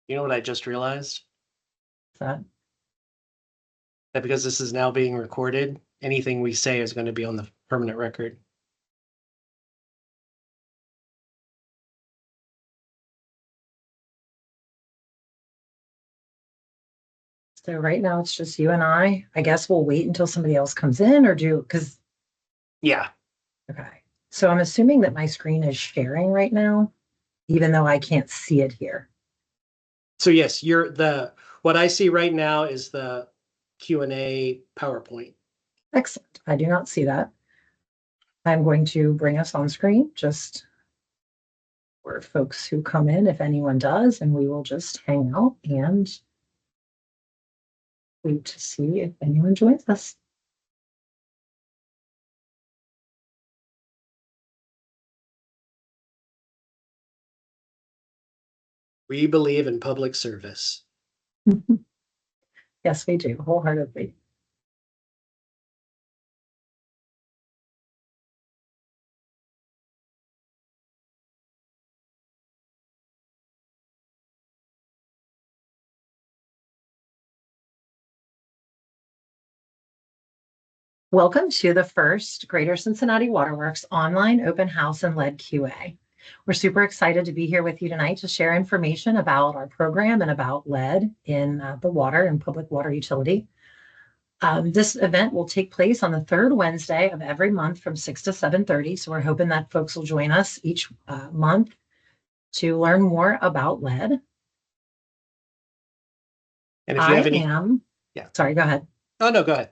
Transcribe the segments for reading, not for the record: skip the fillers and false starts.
You know what I just realized? That That because this is now being recorded, anything we say is going to be on the permanent record. so right now it's just you and I guess we'll wait until somebody else comes in or because Yeah. okay. So I'm assuming that my screen is sharing right now, even though I can't see it here. So yes, what I see right now is the Q&A PowerPoint. Excellent. I do not see that. I'm going to bring us on screen just for folks who come in, if anyone does, and we will just hang out and wait to see if anyone joins us. We believe in public service. Yes, we do, wholeheartedly. Welcome to the first Greater Cincinnati Waterworks online open house and lead QA. We're super excited to be here with you tonight to share information about our program and about lead in the water and public water utility. This event will take place on the third Wednesday of every month from 6 to 7:30. So we're hoping that folks will join us each month to learn more about lead. And if you have any, sorry, go ahead. Oh no, go ahead.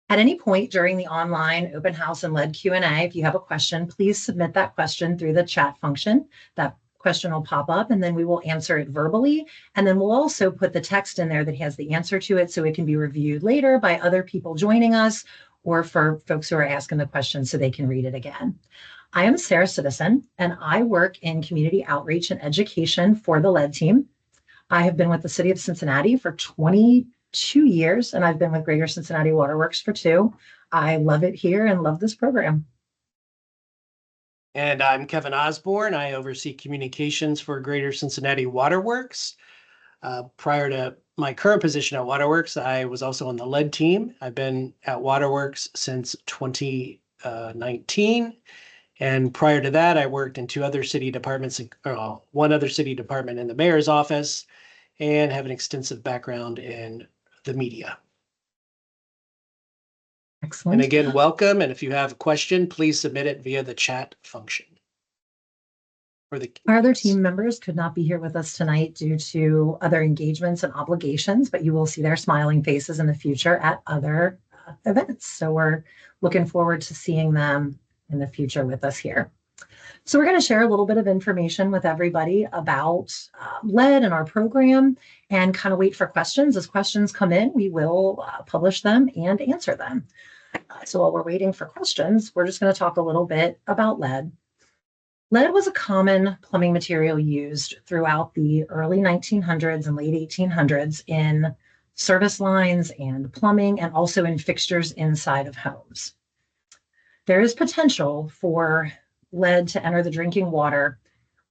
At any point during the online open house and lead Q&A, if you have a question, please submit that question through the chat function. That question will pop up and then we will answer it verbally. And then we'll also put the text in there that has the answer to it so it can be reviewed later by other people joining us or for folks who are asking the question so they can read it again. I am Sarah Citizen and I work in community outreach and education for the lead team. I have been with the city of Cincinnati for 22 years, and I've been with Greater Cincinnati Waterworks for 2. I love it here and love this program. And I'm Kevin Osborne. I oversee communications for Greater Cincinnati Waterworks. Prior to my current position at Waterworks, I was also on the lead team. I've been at Waterworks since 2019. And prior to that, I worked in 2 other city departments, one other city department in the mayor's office, and have an extensive background in the media. Excellent. And again, welcome. And if you have a question, please submit it via the chat function. Our other team members could not be here with us tonight due to other engagements and obligations, but you will see their smiling faces in the future at other events. So we're looking forward to seeing them in the future with us here. So we're going to share a little bit of information with everybody about lead and our program and kind of wait for questions. As questions come in, we will publish them and answer them. So while we're waiting for questions, we're just going to talk a little bit about lead. Lead was a common plumbing material used throughout the early 1900s and late 1800s in service lines and plumbing and also in fixtures inside of homes. There is potential for lead to enter the drinking water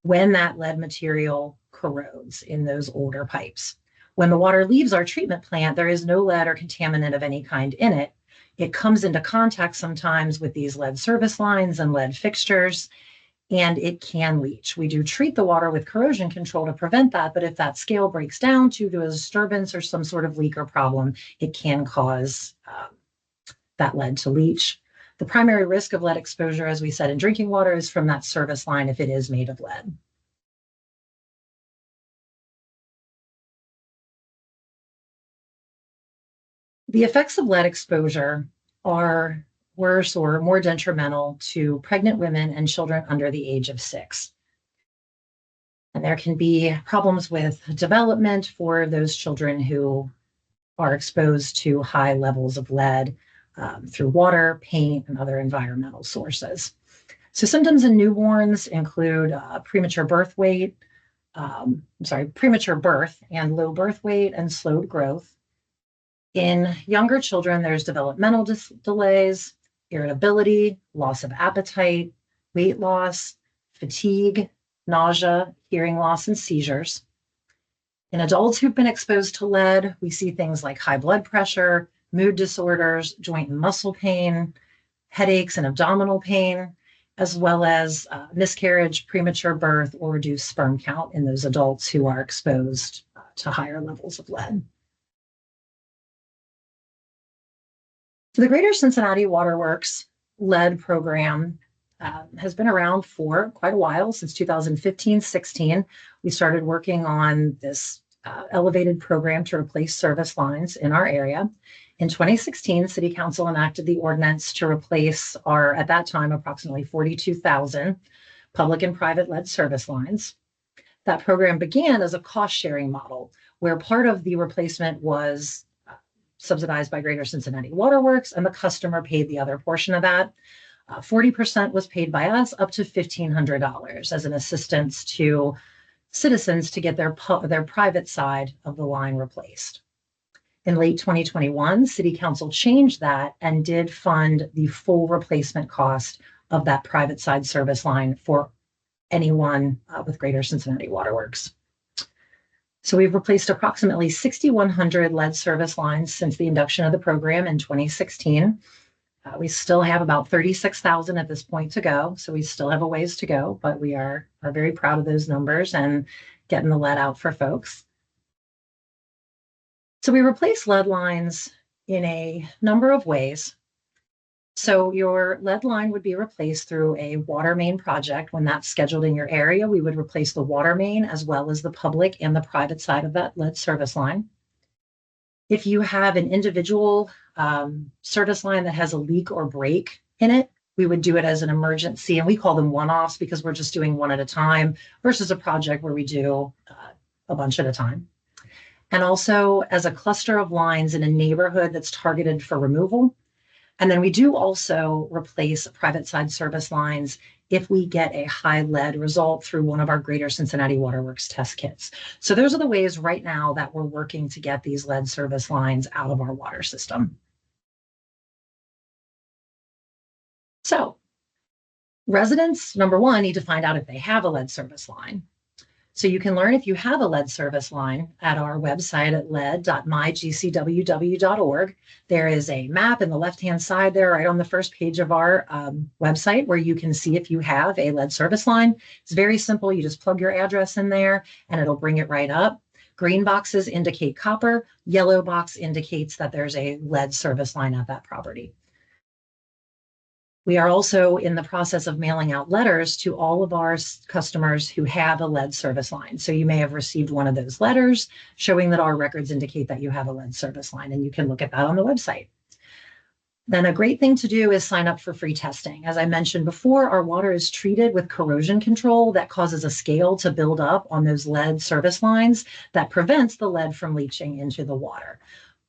when that lead material corrodes in those older pipes. When the water leaves our treatment plant, there is no lead or contaminant of any kind in it. It comes into contact sometimes with these lead service lines and lead fixtures, and it can leach. We do treat the water with corrosion control to prevent that, but if that scale breaks down due to a disturbance or some sort of leak or problem, it can cause that lead to leach. The primary risk of lead exposure, as we said, in drinking water is from that service line if it is made of lead. The effects of lead exposure are worse or more detrimental to pregnant women and children under the age of 6. And there can be problems with development for those children who are exposed to high levels of lead through water, paint, and other environmental sources. So symptoms in newborns include premature birth and low birth weight and slowed growth. In younger children, there's developmental delays, irritability, loss of appetite, weight loss, fatigue, nausea, hearing loss, and seizures. In adults who've been exposed to lead, we see things like high blood pressure, mood disorders, joint and muscle pain, headaches and abdominal pain, as well as miscarriage, premature birth, or reduced sperm count in those adults who are exposed to higher levels of lead. So the Greater Cincinnati Waterworks lead program has been around for quite a while, since 2015-16. We started working on this elevated program to replace service lines in our area. In 2016, City Council enacted the ordinance to replace our, at that time, approximately 42,000 public and private lead service lines. That program began as a cost-sharing model, where part of the replacement was subsidized by Greater Cincinnati Waterworks, and the customer paid the other portion of that. 40% was paid by us, up to $1,500 as an assistance to citizens to get their private side of the line replaced. In late 2021, City Council changed that and did fund the full replacement cost of that private side service line for anyone with Greater Cincinnati Waterworks. So we've replaced approximately 6,100 lead service lines since the induction of the program in 2016. We still have about 36,000 at this point to go, so we still have a ways to go, but we are very proud of those numbers and getting the lead out for folks. So we replace lead lines in a number of ways. So your lead line would be replaced through a water main project. When that's scheduled in your area, we would replace the water main as well as the public and the private side of that lead service line. If you have an individual service line that has a leak or break in it, we would do it as an emergency, and we call them one-offs because we're just doing one at a time versus a project where we do a bunch at a time. And also as a cluster of lines in a neighborhood that's targeted for removal. And then we do also replace private side service lines if we get a high lead result through one of our Greater Cincinnati Waterworks test kits. So those are the ways right now that we're working to get these lead service lines out of our water system. So residents, number one, need to find out if they have a lead service line. So you can learn if you have a lead service line at our website at lead.mygcww.org. There is a map in the left-hand side there, right on the first page of our website, where you can see if you have a lead service line. It's very simple. You just plug your address in there and it'll bring it right up. Green boxes indicate copper. Yellow box indicates that there's a lead service line at that property. We are also in the process of mailing out letters to all of our customers who have a lead service line. So you may have received one of those letters showing that our records indicate that you have a lead service line, and you can look at that on the website. Then a great thing to do is sign up for free testing. As I mentioned before, our water is treated with corrosion control that causes a scale to build up on those lead service lines that prevents the lead from leaching into the water.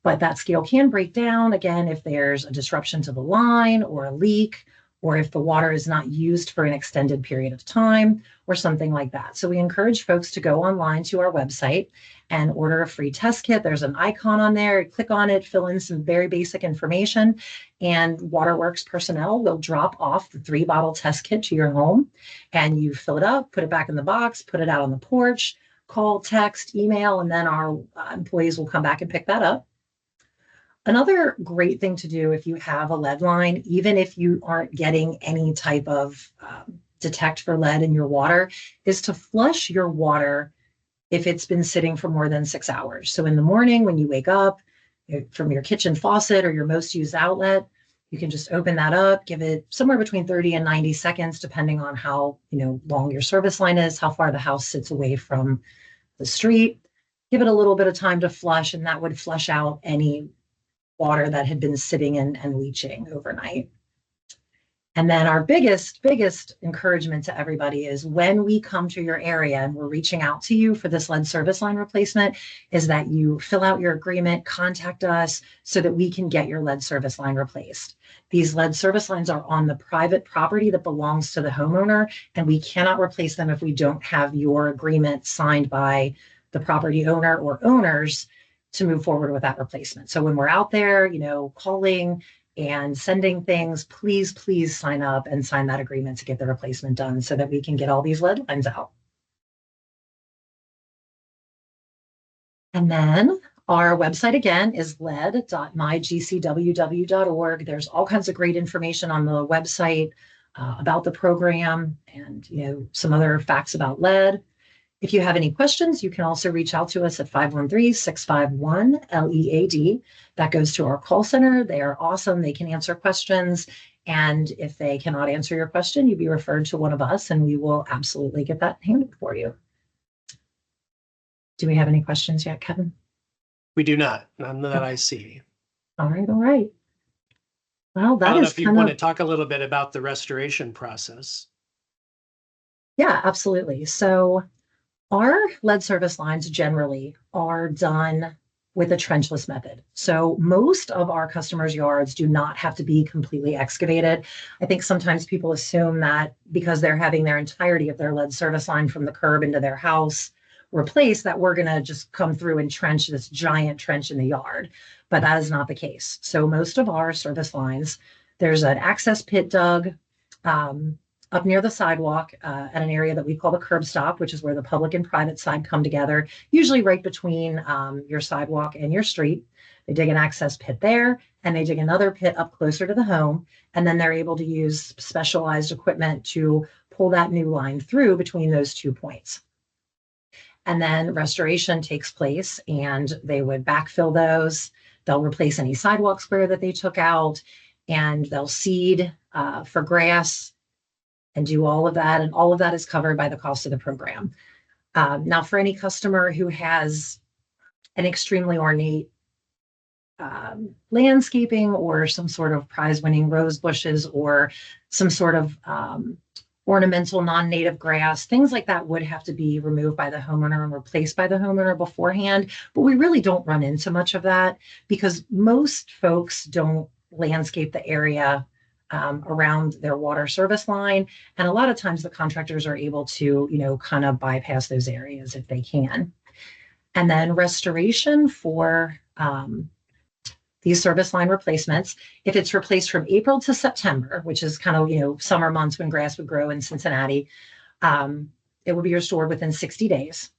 But that scale can break down, again, if there's a disruption to the line or a leak, or if the water is not used for an extended period of time or something like that. So we encourage folks to go online to our website and order a free test kit. There's an icon on there. Click on it, fill in some very basic information, and Waterworks personnel will drop off the 3-bottle test kit to your home, and you fill it up, put it back in the box, put it out on the porch, call, text, email, and then our employees will come back and pick that up. Another great thing to do if you have a lead line, even if you aren't getting any type of detect for lead in your water, is to flush your water if it's been sitting for more than 6 hours. So in the morning when you wake up from your kitchen faucet or your most used outlet, you can just open that up, give it somewhere between 30 and 90 seconds, depending on how long your service line is, how far the house sits away from the street. Give it a little bit of time to flush, and that would flush out any water that had been sitting and leaching overnight. And then our biggest encouragement to everybody is when we come to your area and we're reaching out to you for this lead service line replacement, is that you fill out your agreement, contact us so that we can get your lead service line replaced. These lead service lines are on the private property that belongs to the homeowner, and we cannot replace them if we don't have your agreement signed by the property owner or owners to move forward with that replacement. So when we're out there, calling and sending things, please sign up and sign that agreement to get the replacement done so that we can get all these lead lines out. And then our website again is lead.mygcww.org. There's all kinds of great information on the website about the program and some other facts about lead. If you have any questions, you can also reach out to us at 513-651-LEAD. That goes to our call center. They are awesome. They can answer questions. And if they cannot answer your question, you'd be referred to one of us and we will absolutely get that handled for you. Do we have any questions yet, Kevin? We do not, none that I see. All right, all right. Well, I don't know if you want to talk a little bit about the restoration process. Yeah, absolutely. So our lead service lines generally are done with a trenchless method. So most of our customers' yards do not have to be completely excavated. I think sometimes people assume that because they're having their entirety of their lead service line from the curb into their house replaced, that we're going to just come through and trench this giant trench in the yard. But that is not the case. So most of our service lines, there's an access pit dug up near the sidewalk at an area that we call the curb stop, which is where the public and private side come together, usually right between your sidewalk and your street. They dig an access pit there and they dig another pit up closer to the home. And then they're able to use specialized equipment to pull that new line through between those 2 points. And then restoration takes place and they would backfill those. They'll replace any sidewalk square that they took out and they'll seed for grass and do all of that. And all of that is covered by the cost of the program. Now, for any customer who has an extremely ornate landscaping or some sort of prize-winning rose bushes or some sort of ornamental non-native grass, things like that would have to be removed by the homeowner and replaced by the homeowner beforehand. But we really don't run into much of that because most folks don't landscape the area around their water service line. And a lot of times the contractors are able to, kind of bypass those areas if they can. And then restoration for these service line replacements, if it's replaced from April to September, which is kind of, summer months when grass would grow in Cincinnati, it will be restored within 60 days.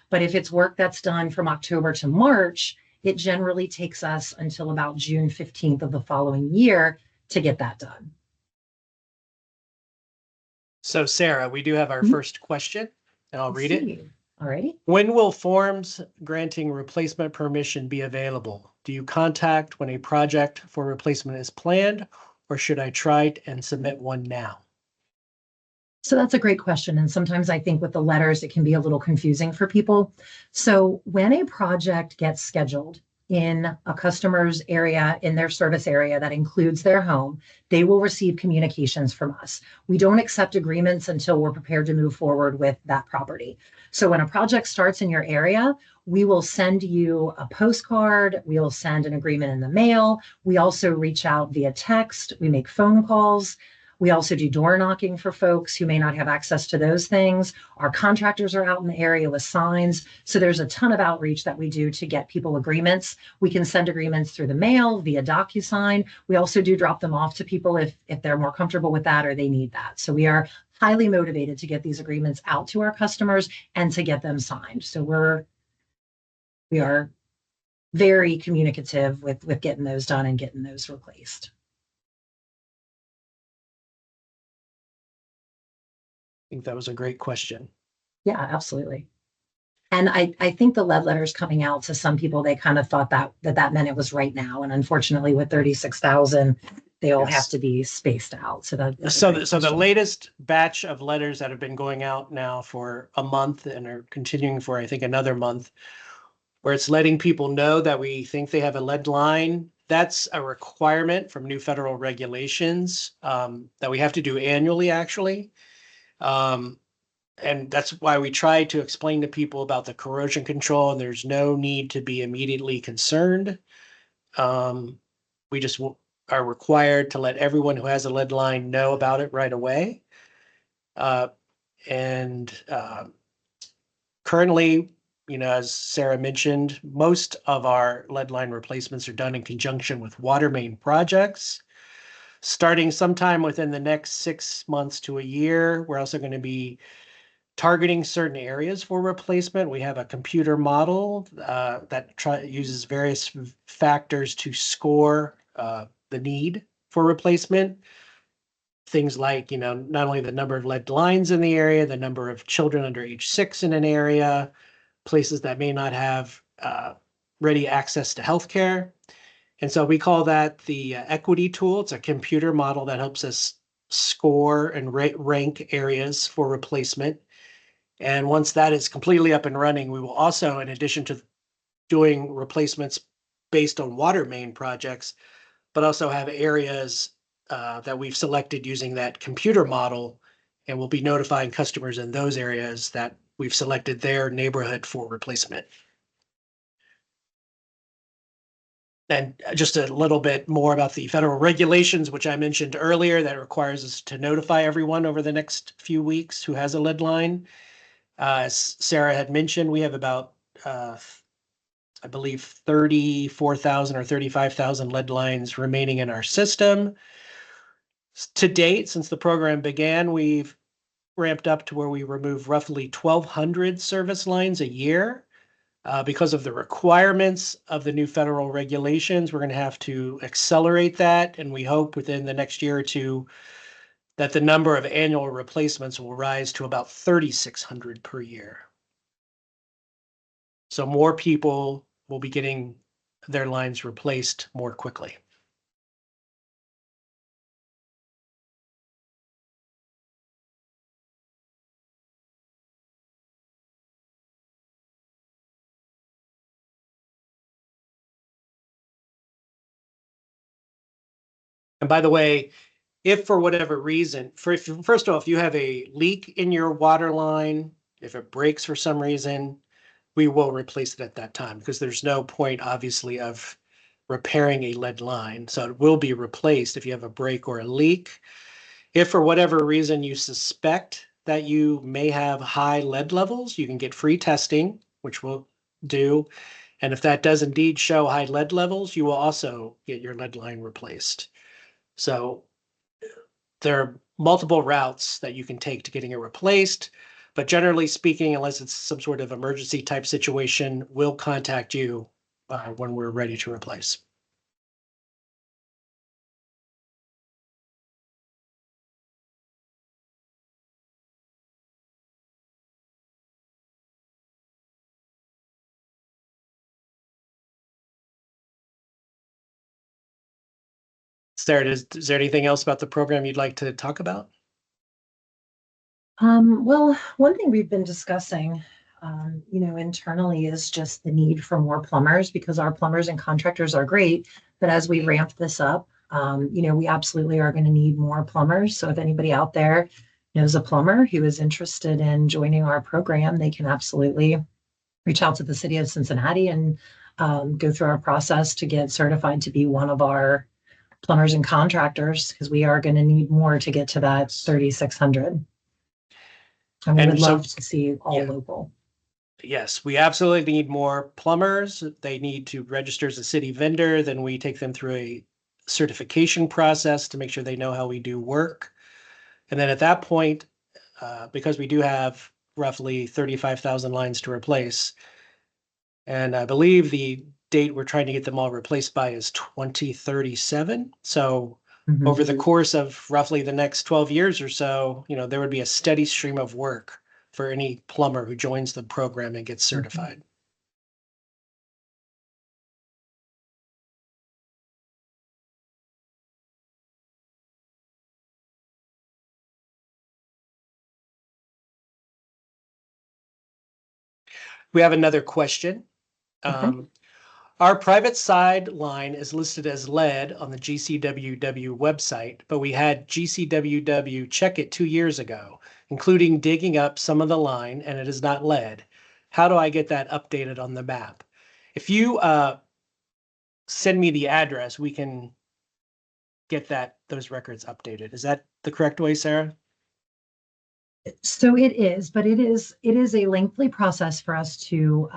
But if it's work that's done from October to March, it generally takes us until about June 15th of the following year to get that done. So Sarah, we do have our first question and I'll read it. All righty. When will forms granting replacement permission be available? Do you contact when a project for replacement is planned, or should I try and submit one now? So that's a great question. And sometimes I think with the letters, it can be a little confusing for people. So when a project gets scheduled in a customer's area, in their service area that includes their home, they will receive communications from us. We don't accept agreements until we're prepared to move forward with that property. So when a project starts in your area, we will send you a postcard. We'll send an agreement in the mail. We also reach out via text. We make phone calls. We also do door knocking for folks who may not have access to those things. Our contractors are out in the area with signs. So there's a ton of outreach that we do to get people agreements. We can send agreements through the mail via DocuSign. We also do drop them off to people if they're more comfortable with that or they need that. So we are highly motivated to get these agreements out to our customers and to get them signed. So we are very communicative with getting those done and getting those replaced. I think that was a great question. Yeah, absolutely. And I think the lead letters coming out to some people, they kind of thought that meant it was right now. And unfortunately with 36,000, they all have to be spaced out. So the latest batch of letters that have been going out now for a month and are continuing for, I think, another month, where it's letting people know that we think they have a lead line. That's a requirement from new federal regulations that we have to do annually, actually. And that's why we try to explain to people about the corrosion control, and there's no need to be immediately concerned. We just are required to let everyone who has a lead line know about it right away. Currently, as Sarah mentioned, most of our lead line replacements are done in conjunction with water main projects. Starting sometime within the next 6 months to a year, we're also going to be targeting certain areas for replacement. We have a computer model that uses various factors to score the need for replacement. Things like, not only the number of lead lines in the area, the number of children under age 6 in an area, places that may not have ready access to healthcare. And so we call that the equity tool. It's a computer model that helps us score and rank areas for replacement. And once that is completely up and running, we will also, in addition to doing replacements based on water main projects, but also have areas that we've selected using that computer model, and we'll be notifying customers in those areas that we've selected their neighborhood for replacement. And just a little bit more about the federal regulations, which I mentioned earlier, that requires us to notify everyone over the next few weeks who has a lead line. As Sarah had mentioned, we have about, I believe, 34,000 or 35,000 lead lines remaining in our system. To date, since the program began, we've ramped up to where we remove roughly 1,200 service lines a year. Because of the requirements of the new federal regulations, we're going to have to accelerate that. And we hope within the next year or two that the number of annual replacements will rise to about 3,600 per year. So more people will be getting their lines replaced more quickly. And by the way, if for whatever reason, first of all, if you have a leak in your water line, if it breaks for some reason, we will replace it at that time, because there's no point, obviously, of repairing a lead line. So it will be replaced if you have a break or a leak. If for whatever reason you suspect that you may have high lead levels, you can get free testing, which we'll do. And if that does indeed show high lead levels, you will also get your lead line replaced. So there are multiple routes that you can take to getting it replaced. But generally speaking, unless it's some sort of emergency type situation, we'll contact you when we're ready to replace. Sarah, is there anything else about the program you'd like to talk about? Well, one thing we've been discussing, internally is just the need for more plumbers, because our plumbers and contractors are great. But as we ramp this up, we absolutely are going to need more plumbers. So if anybody out there knows a plumber who is interested in joining our program, they can absolutely reach out to the city of Cincinnati and go through our process to get certified to be one of our plumbers and contractors, because we are going to need more to get to that 3,600. And we would love to see all local. Yes, we absolutely need more plumbers. They need to register as a city vendor. Then we take them through a certification process to make sure they know how we do work. And then at that point, because we do have roughly 35,000 lines to replace, and I believe the date we're trying to get them all replaced by is 2037. So over the course of roughly the next 12 years or so, there would be a steady stream of work for any plumber who joins the program and gets certified. We have another question. Our private side line is listed as lead on the GCWW website, but we had GCWW check it 2 years ago, including digging up some of the line, and it is not lead. How do I get that updated on the map? If you send me the address, we can get those records updated. Is that the correct way, Sarah? So it is, but it is a lengthy process for us to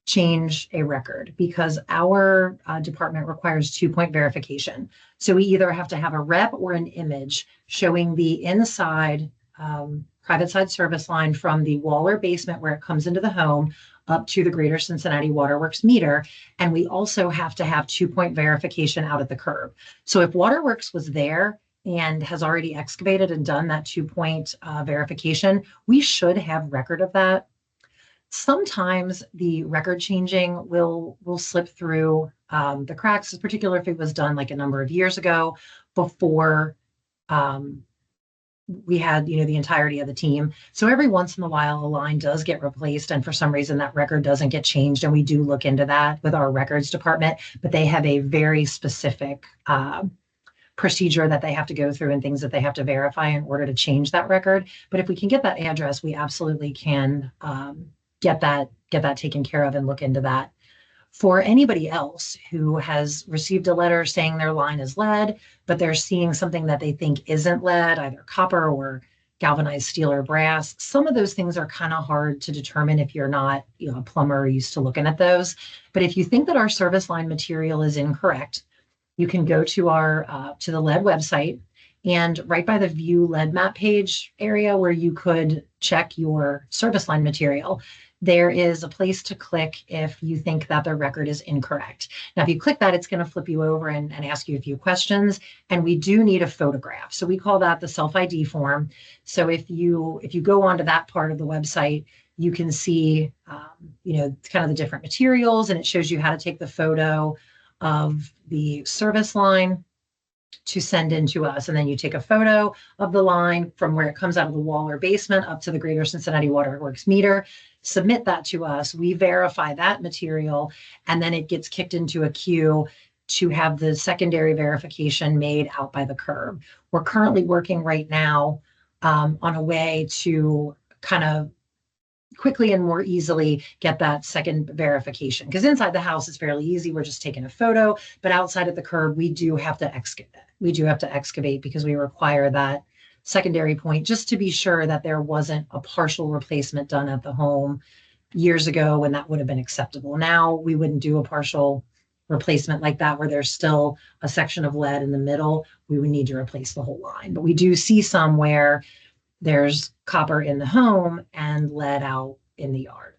change a record, because our department requires 2-point verification. So we either have to have a rep or an image showing the inside private side service line from the wall or basement where it comes into the home up to the Greater Cincinnati Waterworks meter. And we also have to have 2-point verification out at the curb. So if Waterworks was there and has already excavated and done that 2-point verification, we should have record of that. Sometimes the record changing will slip through the cracks, particularly if it was done like a number of years ago before we had, the entirety of the team. So every once in a while, a line does get replaced, and for some reason that record doesn't get changed. And we do look into that with our records department, but they have a very specific procedure that they have to go through and things that they have to verify in order to change that record. But if we can get that address, we absolutely can get that taken care of and look into that. For anybody else who has received a letter saying their line is lead, but they're seeing something that they think isn't lead, either copper or galvanized steel or brass, some of those things are kind of hard to determine if you're not, a plumber or used to looking at those. But if you think that our service line material is incorrect, you can go to our to the lead website, and right by the view lead map page area where you could check your service line material, there is a place to click if you think that the record is incorrect. Now, if you click that, it's going to flip you over and ask you a few questions. And we do need a photograph. So we call that the self-ID form. So if you go onto that part of the website, you can see, kind of the different materials, and it shows you how to take the photo of the service line to send in to us. And then you take a photo of the line from where it comes out of the wall or basement up to the Greater Cincinnati Waterworks meter, submit that to us. We verify that material, and then it gets kicked into a queue to have the secondary verification made out by the curb. We're currently working right now on a way to kind of quickly and more easily get that second verification, because inside the house is fairly easy. We're just taking a photo, but outside of the curb, we do have to excavate because we require that secondary point just to be sure that there wasn't a partial replacement done at the home years ago when that would have been acceptable. Now we wouldn't do a partial replacement like that where there's still a section of lead in the middle. We would need to replace the whole line. But we do see some where there's copper in the home and lead out in the yard.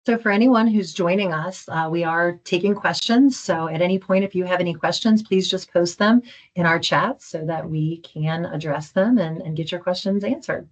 So for anyone who's joining us, we are taking questions. So at any point, if you have any questions, please just post them in our chat so that we can address them and get your questions answered.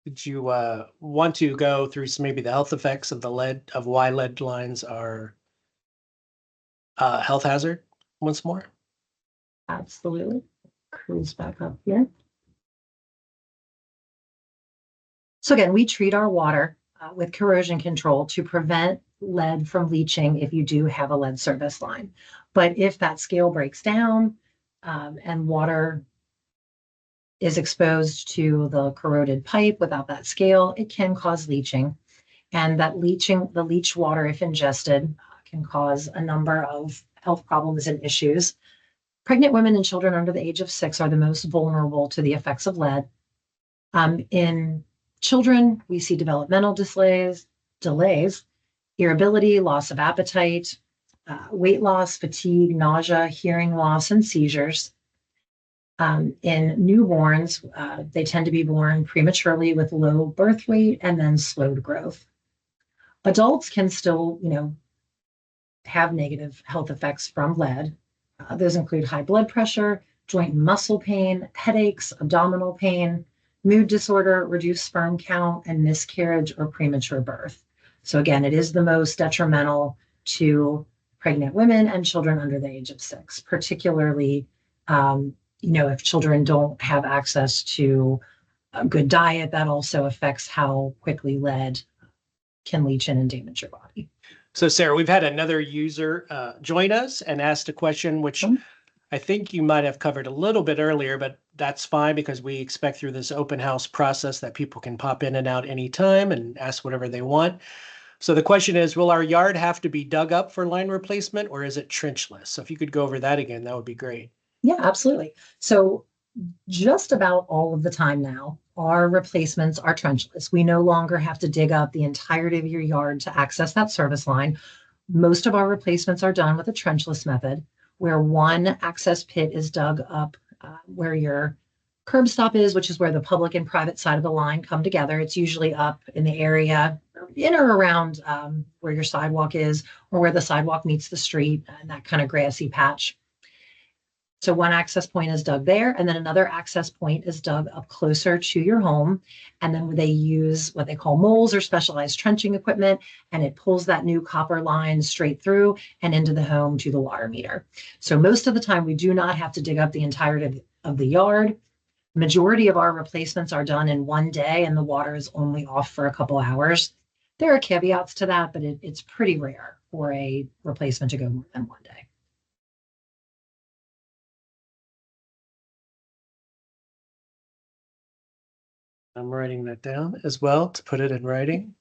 Did you want to go through some maybe the health effects of the lead, of why lead lines are a health hazard once more? Absolutely. Cruise back up here. So again, we treat our water with corrosion control to prevent lead from leaching if you do have a lead service line. But if that scale breaks down and water is exposed to the corroded pipe without that scale, it can cause leaching. And that leaching, the leach water, if ingested, can cause a number of health problems and issues. Pregnant women and children under the age of 6 are the most vulnerable to the effects of lead. In children, we see developmental delays, irritability, loss of appetite, weight loss, fatigue, nausea, hearing loss, and seizures. In newborns, they tend to be born prematurely with low birth weight and then slowed growth. Adults can still, have negative health effects from lead. Those include high blood pressure, joint and muscle pain, headaches, abdominal pain, mood disorder, reduced sperm count, and miscarriage or premature birth. So again, it is the most detrimental to pregnant women and children under the age of 6, particularly, if children don't have access to a good diet. That also affects how quickly lead can leach in and damage your body. So Sarah, we've had another user join us and asked a question, which I think you might have covered a little bit earlier, but that's fine because we expect through this open house process that people can pop in and out anytime and ask whatever they want. So the question is, will our yard have to be dug up for line replacement or is it trenchless? So if you could go over that again, that would be great. Yeah, absolutely. So just about all of the time now, our replacements are trenchless. We no longer have to dig up the entirety of your yard to access that service line. Most of our replacements are done with a trenchless method, where one access pit is dug up where your curb stop is, which is where the public and private side of the line come together. It's usually up in the area in or around where your sidewalk is, or where the sidewalk meets the street, and that kind of grassy patch. So one access point is dug there, and then another access point is dug up closer to your home. And then they use what they call moles or specialized trenching equipment, and it pulls that new copper line straight through and into the home to the water meter. So most of the time, we do not have to dig up the entirety of the yard. Majority of our replacements are done in one day, and the water is only off for a couple hours. There are caveats to that, but it's pretty rare for a replacement to go more than one day. I'm writing that down as well to put it in writing.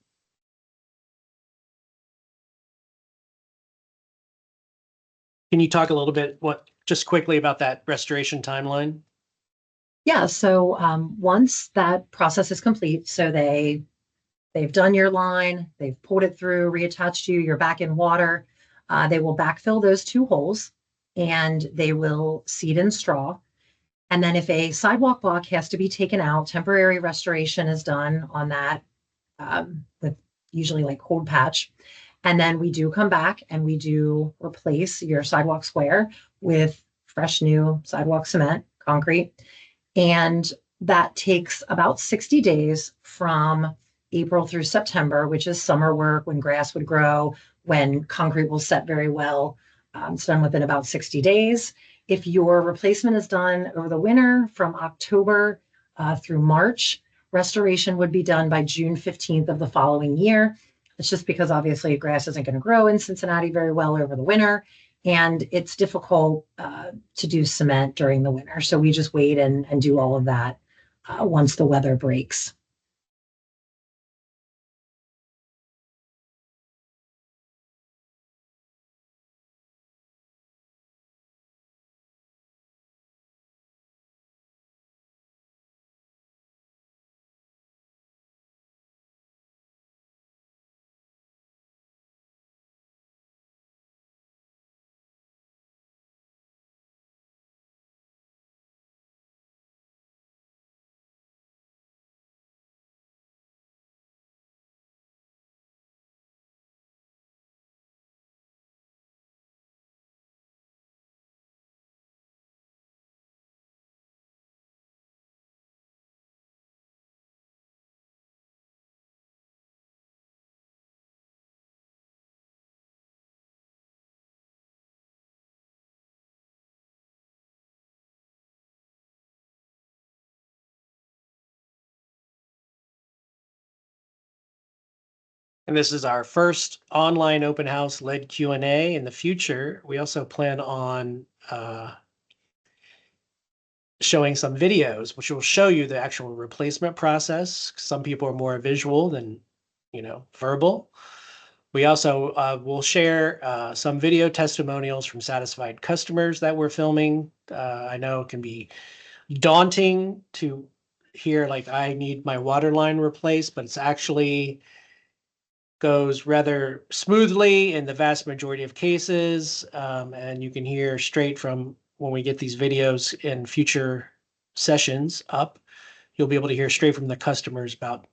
Can you talk a little bit, just quickly about that restoration timeline? Yeah, so once that process is complete, so they've done your line, they've pulled it through, reattached you, you're back in water. They will backfill those 2 holes and they will seed in straw. And then if a sidewalk block has to be taken out, temporary restoration is done on that with usually like cold patch. And then we do come back and we do replace your sidewalk square with fresh new sidewalk cement, concrete. And that takes about 60 days from April through September, which is summer work when grass would grow, when concrete will set very well. It's done within about 60 days. If your replacement is done over the winter from October through March, restoration would be done by June 15th of the following year. It's just because obviously grass isn't going to grow in Cincinnati very well over the winter, and it's difficult to do cement during the winter. So we just wait and do all of that once the weather breaks. And this is our first online open house lead Q&A. In the future, we also plan on showing some videos, which will show you the actual replacement process. Some people are more visual than, verbal. We also will share some video testimonials from satisfied customers that we're filming. I know it can be daunting to hear, like, I need my water line replaced, but it's actually goes rather smoothly in the vast majority of cases. And you can hear straight from when we get these videos in future sessions up, you'll be able to hear straight from the customers about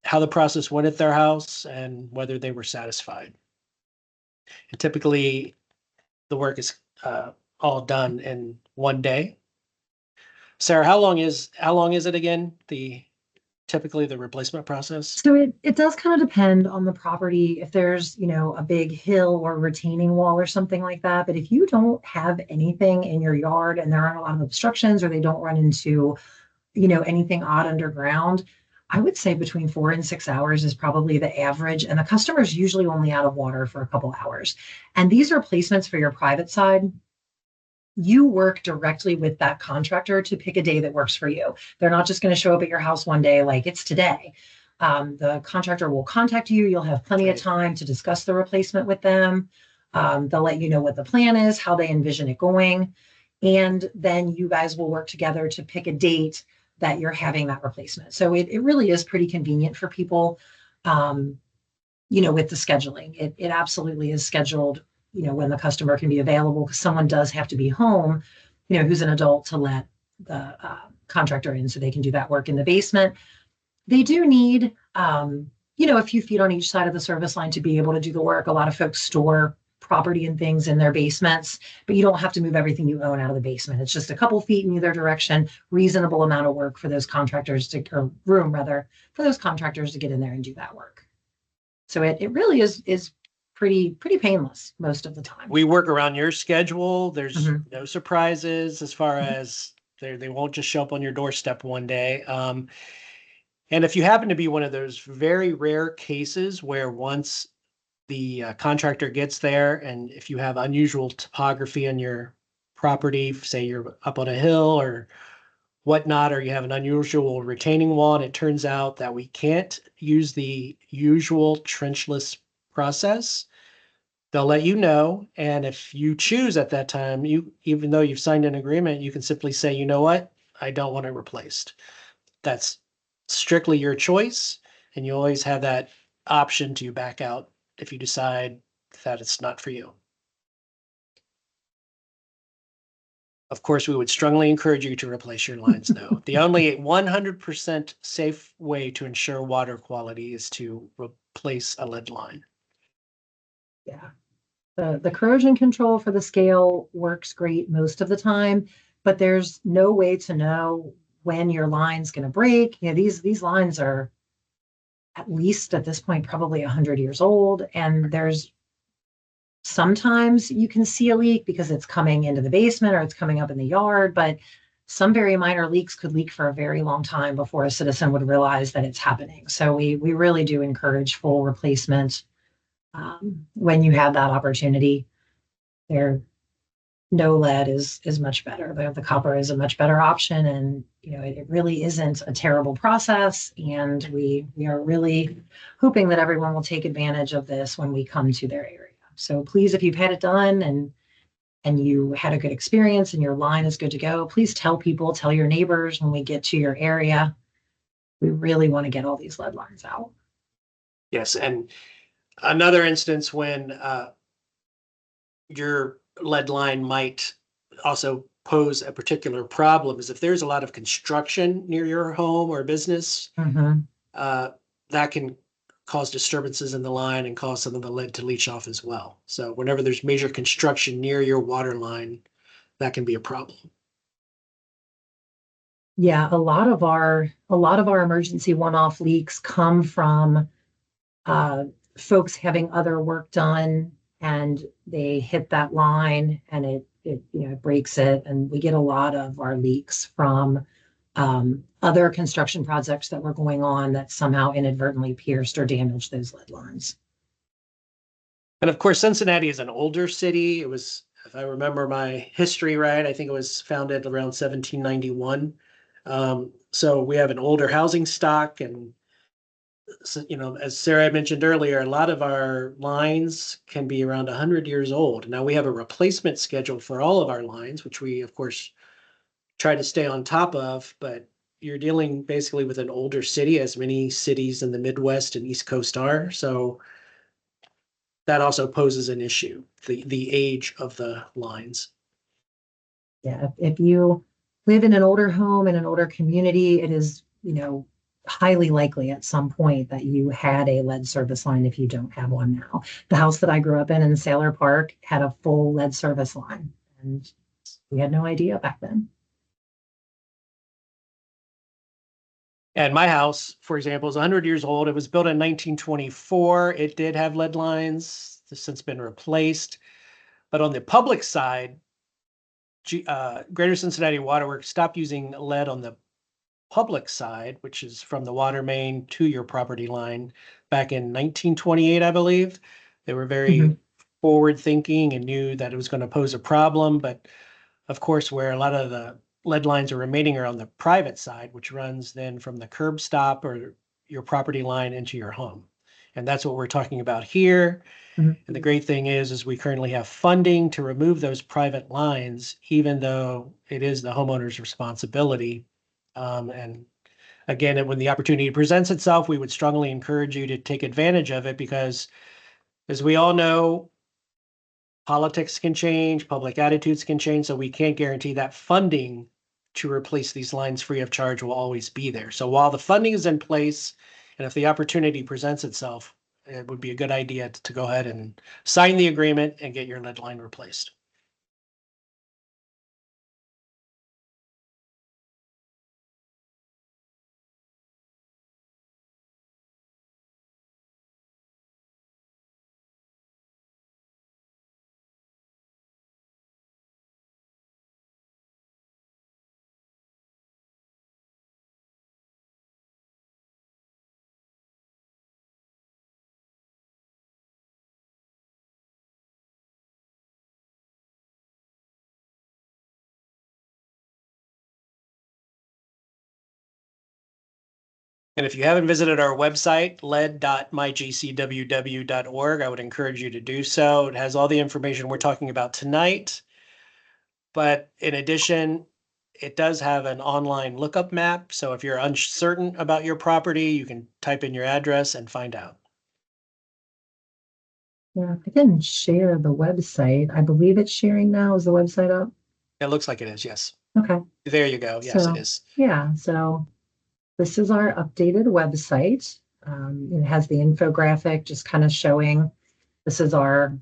how the process went at their house and whether they were satisfied. And typically, the work is all done in one day. Sarah, how long is it again? Typically the replacement process? So it does kind of depend on the property. If there's, a big hill or retaining wall or something like that. But if you don't have anything in your yard and there aren't a lot of obstructions or they don't run into, anything odd underground, I would say between 4 and 6 hours is probably the average. And the customer's usually only out of water for a couple hours. And these are placements for your private side. You work directly with that contractor to pick a day that works for you. They're not just going to show up at your house one day like it's today. The contractor will contact you. You'll have plenty of time to discuss the replacement with them. They'll let you know what the plan is, how they envision it going. And then you guys will work together to pick a date that you're having that replacement. So it really is pretty convenient for people, with the scheduling. It absolutely is scheduled when the customer can be available, because someone does have to be home, who's an adult, to let the contractor in so they can do that work in the basement. They do need, a few feet on each side of the service line to be able to do the work. A lot of folks store property and things in their basements, but you don't have to move everything you own out of the basement. It's just a couple feet in either direction, reasonable amount of work for those contractors or room rather, for those contractors to get in there and do that work. So it really is pretty painless most of the time. We work around your schedule. There's no surprises as far as they won't just show up on your doorstep one day. And if you happen to be one of those very rare cases where once the contractor gets there, and if you have unusual topography on your property, say you're up on a hill or whatnot, or you have an unusual retaining wall, and it turns out that we can't use the usual trenchless process, they'll let you know. And if you choose at that time, even though you've signed an agreement, you can simply say, you know what, I don't want it replaced. That's strictly your choice. And you always have that option to back out if you decide that it's not for you. Of course, we would strongly encourage you to replace your lines, though. The only 100% safe way to ensure water quality is to replace a lead line. Yeah. The corrosion control for the scale works great most of the time, but there's no way to know when your line's going to break. These lines are at least at this point probably 100 years old, and there's sometimes you can see a leak because it's coming into the basement or it's coming up in the yard, but some very minor leaks could leak for a very long time before a citizen would realize that it's happening. So we really do encourage full replacement when you have that opportunity. No lead is much better. The copper is a much better option, and it really isn't a terrible process. And we are really hoping that everyone will take advantage of this when we come to their area. So please, if you've had it done and you had a good experience and your line is good to go, please tell your neighbors when we get to your area. We really want to get all these lead lines out. Yes, and another instance when your lead line might also pose a particular problem is if there's a lot of construction near your home or business, that can cause disturbances in the line and cause some of the lead to leach off as well. So whenever there's major construction near your water line, that can be a problem. Yeah, a lot of our emergency one-off leaks come from folks having other work done, and they hit that line and it breaks it. And we get a lot of our leaks from other construction projects that were going on that somehow inadvertently pierced or damaged those lead lines. And of course, Cincinnati is an older city. It was, if I remember my history right, I think it was founded around 1791. So we have an older housing stock, and as Sarah mentioned earlier, a lot of our lines can be around 100 years old. Now we have a replacement schedule for all of our lines, which we, of course, try to stay on top of, but you're dealing basically with an older city, as many cities in the Midwest and East Coast are. So that also poses an issue, the age of the lines. Yeah, if you live in an older home in an older community, it is, highly likely at some point that you had a lead service line if you don't have one now. The house that I grew up in Sailor Park had a full lead service line, and we had no idea back then. And my house, for example, is 100 years old. It was built in 1924. It did have lead lines. It's since been replaced. But on the public side, Greater Cincinnati Waterworks stopped using lead on the public side, which is from the water main to your property line back in 1928, I believe. They were very forward thinking and knew that it was going to pose a problem. But of course, where a lot of the lead lines are remaining are on the private side, which runs then from the curb stop or your property line into your home. And that's what we're talking about here. And the great thing is we currently have funding to remove those private lines, even though it is the homeowner's responsibility. And again, when the opportunity presents itself, we would strongly encourage you to take advantage of it because, as we all know, politics can change, public attitudes can change, so we can't guarantee that funding to replace these lines free of charge will always be there. So while the funding is in place, and if the opportunity presents itself, it would be a good idea to go ahead and sign the agreement and get your lead line replaced. And if you haven't visited our website, lead.mygcww.org, I would encourage you to do so. It has all the information we're talking about tonight. But in addition, it does have an online lookup map. So if you're uncertain about your property, you can type in your address and find out. Yeah, I can share the website. I believe it's sharing now. Is the website up? It looks like it is, yes. Okay. There you go. Yes, it is. Yeah, so this is our updated website. It has the infographic just kind of showing this is our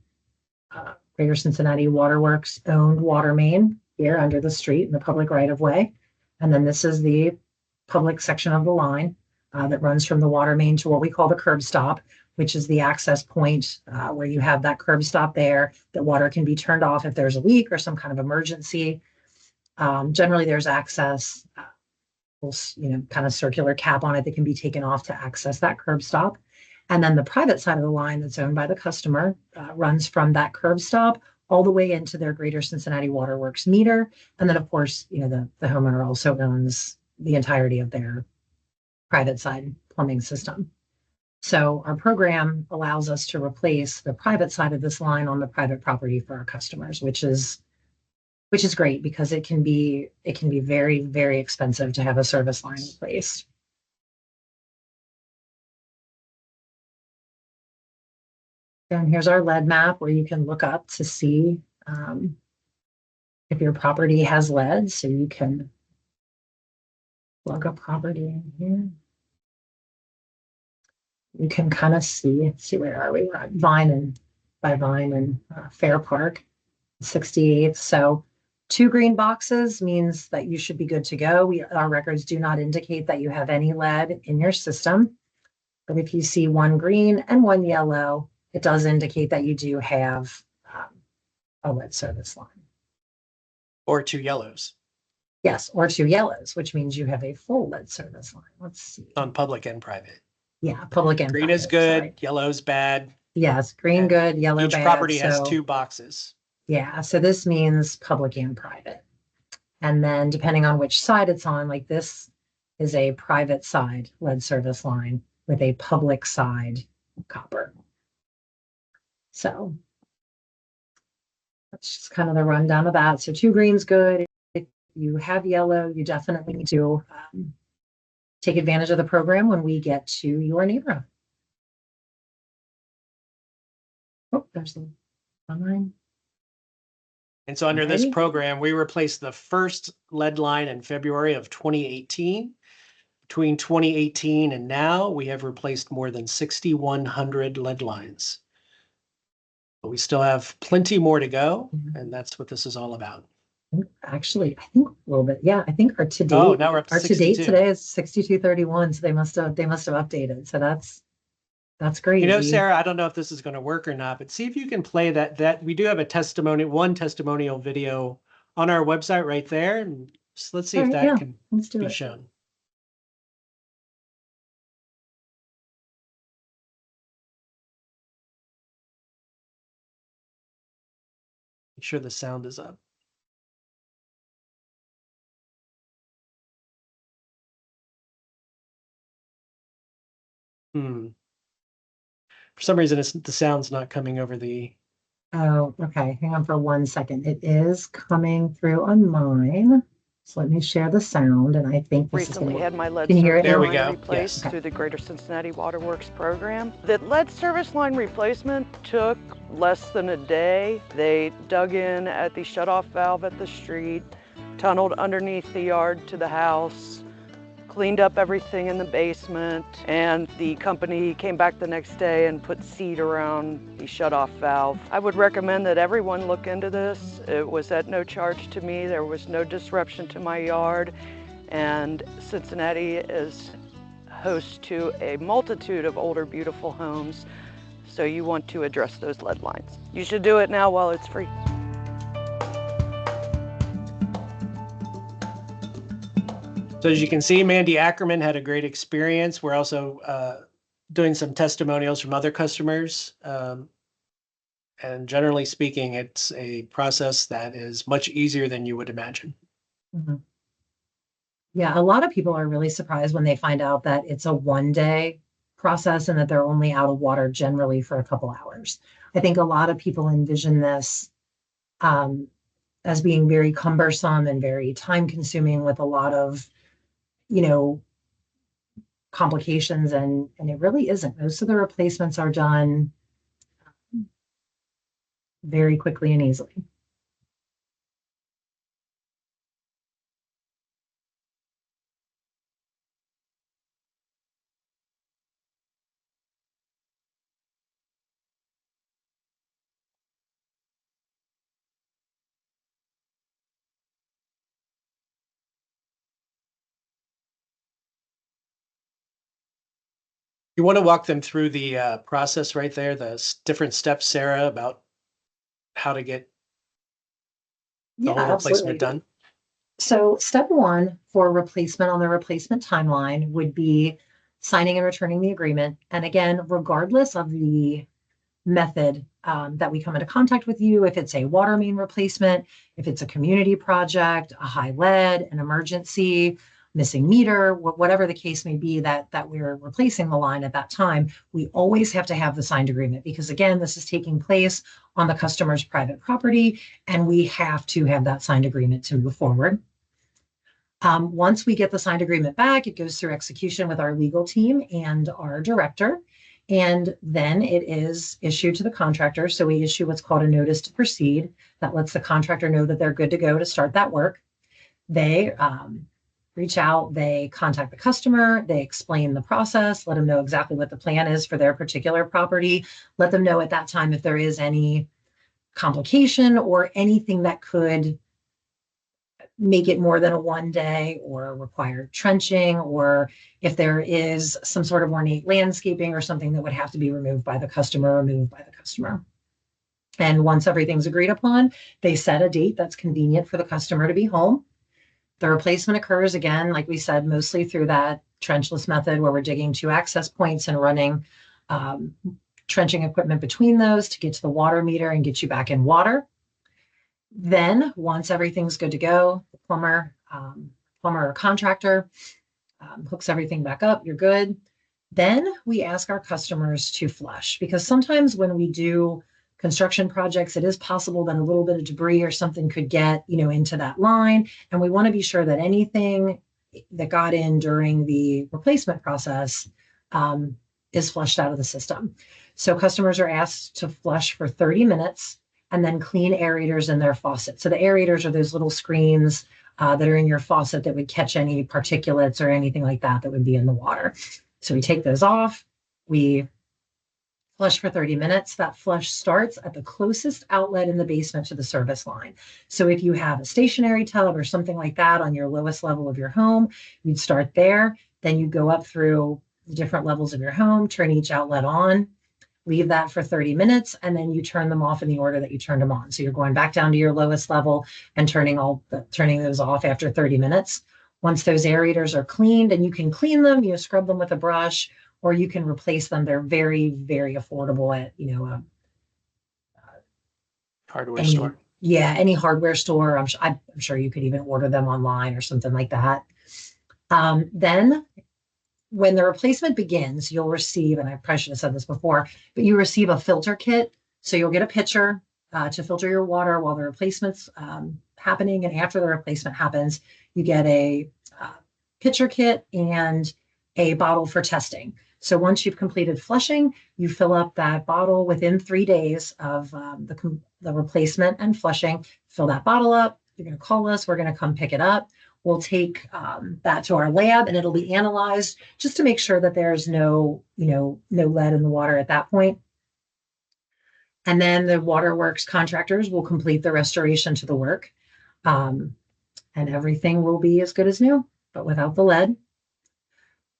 Greater Cincinnati Waterworks owned water main here under the street in the public right of way. And then this is the public section of the line that runs from the water main to what we call the curb stop, which is the access point where you have that curb stop there that water can be turned off if there's a leak or some kind of emergency. Generally, there's access, kind of circular cap on it that can be taken off to access that curb stop. And then the private side of the line that's owned by the customer runs from that curb stop all the way into their Greater Cincinnati Waterworks meter. And then, of course, the homeowner also owns the entirety of their private side plumbing system. So our program allows us to replace the private side of this line on the private property for our customers, which is great because it can be very, very expensive to have a service line replaced. And here's our lead map where you can look up to see if your property has lead. So you can plug a property in here. You can kind of see where are we? We're at Vine and Fair Park, 68th. So 2 green boxes means that you should be good to go. Our records do not indicate that you have any lead in your system. But if you see 1 green and 1 yellow, it does indicate that you do have a lead service line. Or 2 yellows. Yes, or 2 yellows, which means you have a full lead service line. Let's see. On public and private. Yeah, public and green private. Is good, sorry. Yellow's bad. Yes, green good, yellow each bad. Each property has 2 boxes. Yeah, so this means public and private. And then depending on which side it's on, like this is a private side lead service line with a public side copper. So that's just kind of the rundown of that. So 2 green's good. If you have yellow, you definitely need to take advantage of the program when we get to your neighborhood. Oh, there's the online. And so under this program, we replaced the first lead line in February of 2018. between 2018 and now, we have replaced more than 6,100 lead lines. But we still have plenty more to go, and that's what this is all about. Actually, I think a little bit. Yeah, I think our to date. Oh, now we're up to our to date 62. today is 6231. So they must have updated. So that's great. You know, Sarah, I don't know if this is going to work or not, but see if you can play that we do have a one testimonial video on our website right there. And so let's see if that can be shown. Make sure the sound is up. For some reason, the sound's not coming over the. Oh, okay. Hang on for 1 second. It is coming through on mine. So let me share the sound, and I think this recently is had my lead Can you hear it? There we line go. replaced Yes. through the Greater Cincinnati Waterworks program. The lead service line replacement took less than a day. They dug in at the shutoff valve at the street, tunneled underneath the yard to the house, cleaned up everything in the basement, and the company came back the next day and put seed around the shutoff valve. I would recommend that everyone look into this. It was at no charge to me. There was no disruption to my yard, and Cincinnati is host to a multitude of older, beautiful homes, so you want to address those lead lines. You should do it now while it's free. So as you can see, Mandy Ackerman had a great experience. We're also doing some testimonials from other customers. And generally speaking, it's a process that is much easier than you would imagine. Mm-hmm. Yeah, a lot of people are really surprised when they find out that it's a 1-day process and that they're only out of water generally for a couple hours. I think a lot of people envision this as being very cumbersome and very time consuming with a lot of complications, and it really isn't. Most of the replacements are done very quickly and easily. You want to walk them through the process right there, the different steps, Sarah, about how to get the whole replacement done? So step 1 for replacement on the replacement timeline would be signing and returning the agreement. And again, regardless of the method that we come into contact with you, if it's a water main replacement, if it's a community project, a high lead, an emergency, missing meter, whatever the case may be that we're replacing the line at that time, we always have to have the signed agreement, because again, this is taking place on the customer's private property, and we have to have that signed agreement to move forward. Once we get the signed agreement back, it goes through execution with our legal team and our director, and then it is issued to the contractor. So we issue what's called a notice to proceed that lets the contractor know that they're good to go to start that work. They reach out, they contact the customer, they explain the process, let them know exactly what the plan is for their particular property, let them know at that time if there is any complication or anything that could make it more than a 1-day or require trenching, or if there is some sort of ornate landscaping or something that would have to be removed by the customer. And once everything's agreed upon, they set a date that's convenient for the customer to be home. The replacement occurs, again, like we said, mostly through that trenchless method where we're digging 2 access points and running trenching equipment between those to get to the water meter and get you back in water. Then once everything's good to go, the plumber or contractor hooks everything back up, you're good. Then we ask our customers to flush, because sometimes when we do construction projects, it is possible that a little bit of debris or something could get, into that line. And we want to be sure that anything that got in during the replacement process is flushed out of the system. So customers are asked to flush for 30 minutes and then clean aerators in their faucet. So the aerators are those little screens that are in your faucet that would catch any particulates or anything like that that would be in the water. So we take those off. We flush for 30 minutes. That flush starts at the closest outlet in the basement to the service line. So if you have a stationary tub or something like that on your lowest level of your home, you'd start there. Then you go up through the different levels of your home, turn each outlet on, leave that for 30 minutes, and then you turn them off in the order that you turned them on. So you're going back down to your lowest level and turning those off after 30 minutes. Once those aerators are cleaned, and you can clean them, scrub them with a brush, or you can replace them. They're very, very affordable at, Hardware store. any hardware store. I'm sure you could even order them online or something like that. Then when the replacement begins, you'll receive, and I probably should have said this before, but you receive a filter kit. So you'll get a pitcher to filter your water while the replacement's happening. And after the replacement happens, you get a pitcher kit and a bottle for testing. So once you've completed flushing, you fill up that bottle within 3 days of the replacement and flushing. Fill that bottle up. You're going to call us. We're going to come pick it up. We'll take that to our lab, and it'll be analyzed just to make sure that there's no lead in the water at that point. And then the waterworks contractors will complete the restoration to the work, and everything will be as good as new, but without the lead.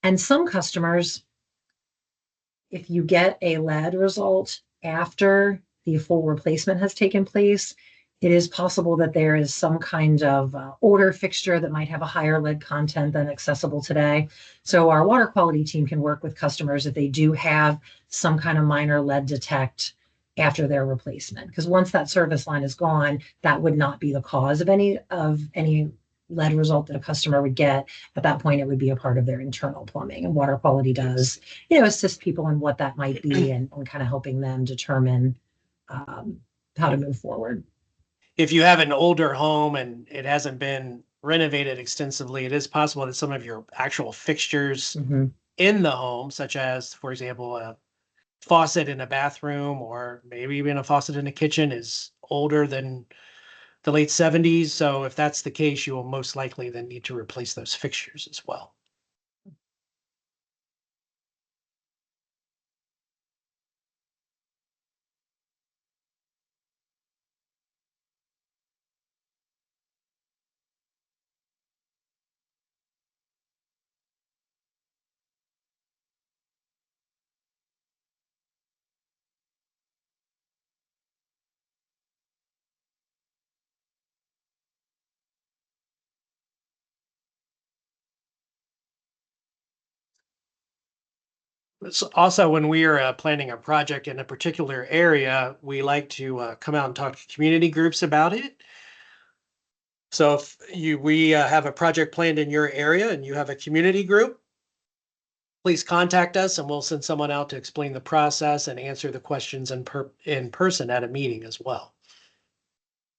And some customers, if you get a lead result after the full replacement has taken place, it is possible that there is some kind of older fixture that might have a higher lead content than accessible today. So our water quality team can work with customers if they do have some kind of minor lead detect after their replacement. Because once that service line is gone, that would not be the cause of any lead result that a customer would get. At that point, it would be a part of their internal plumbing. And water quality does, assist people in what that might be and kind of helping them determine how to move forward. If you have an older home and it hasn't been renovated extensively, it is possible that some of your actual fixtures in the home, such as, for example, a faucet in a bathroom or maybe even a faucet in a kitchen, is older than the late 70s. So if that's the case, you will most likely then need to replace those fixtures as well. Also, when we are planning a project in a particular area, we like to come out and talk to community groups about it. So if we have a project planned in your area and you have a community group, please contact us and we'll send someone out to explain the process and answer the questions in person at a meeting as well.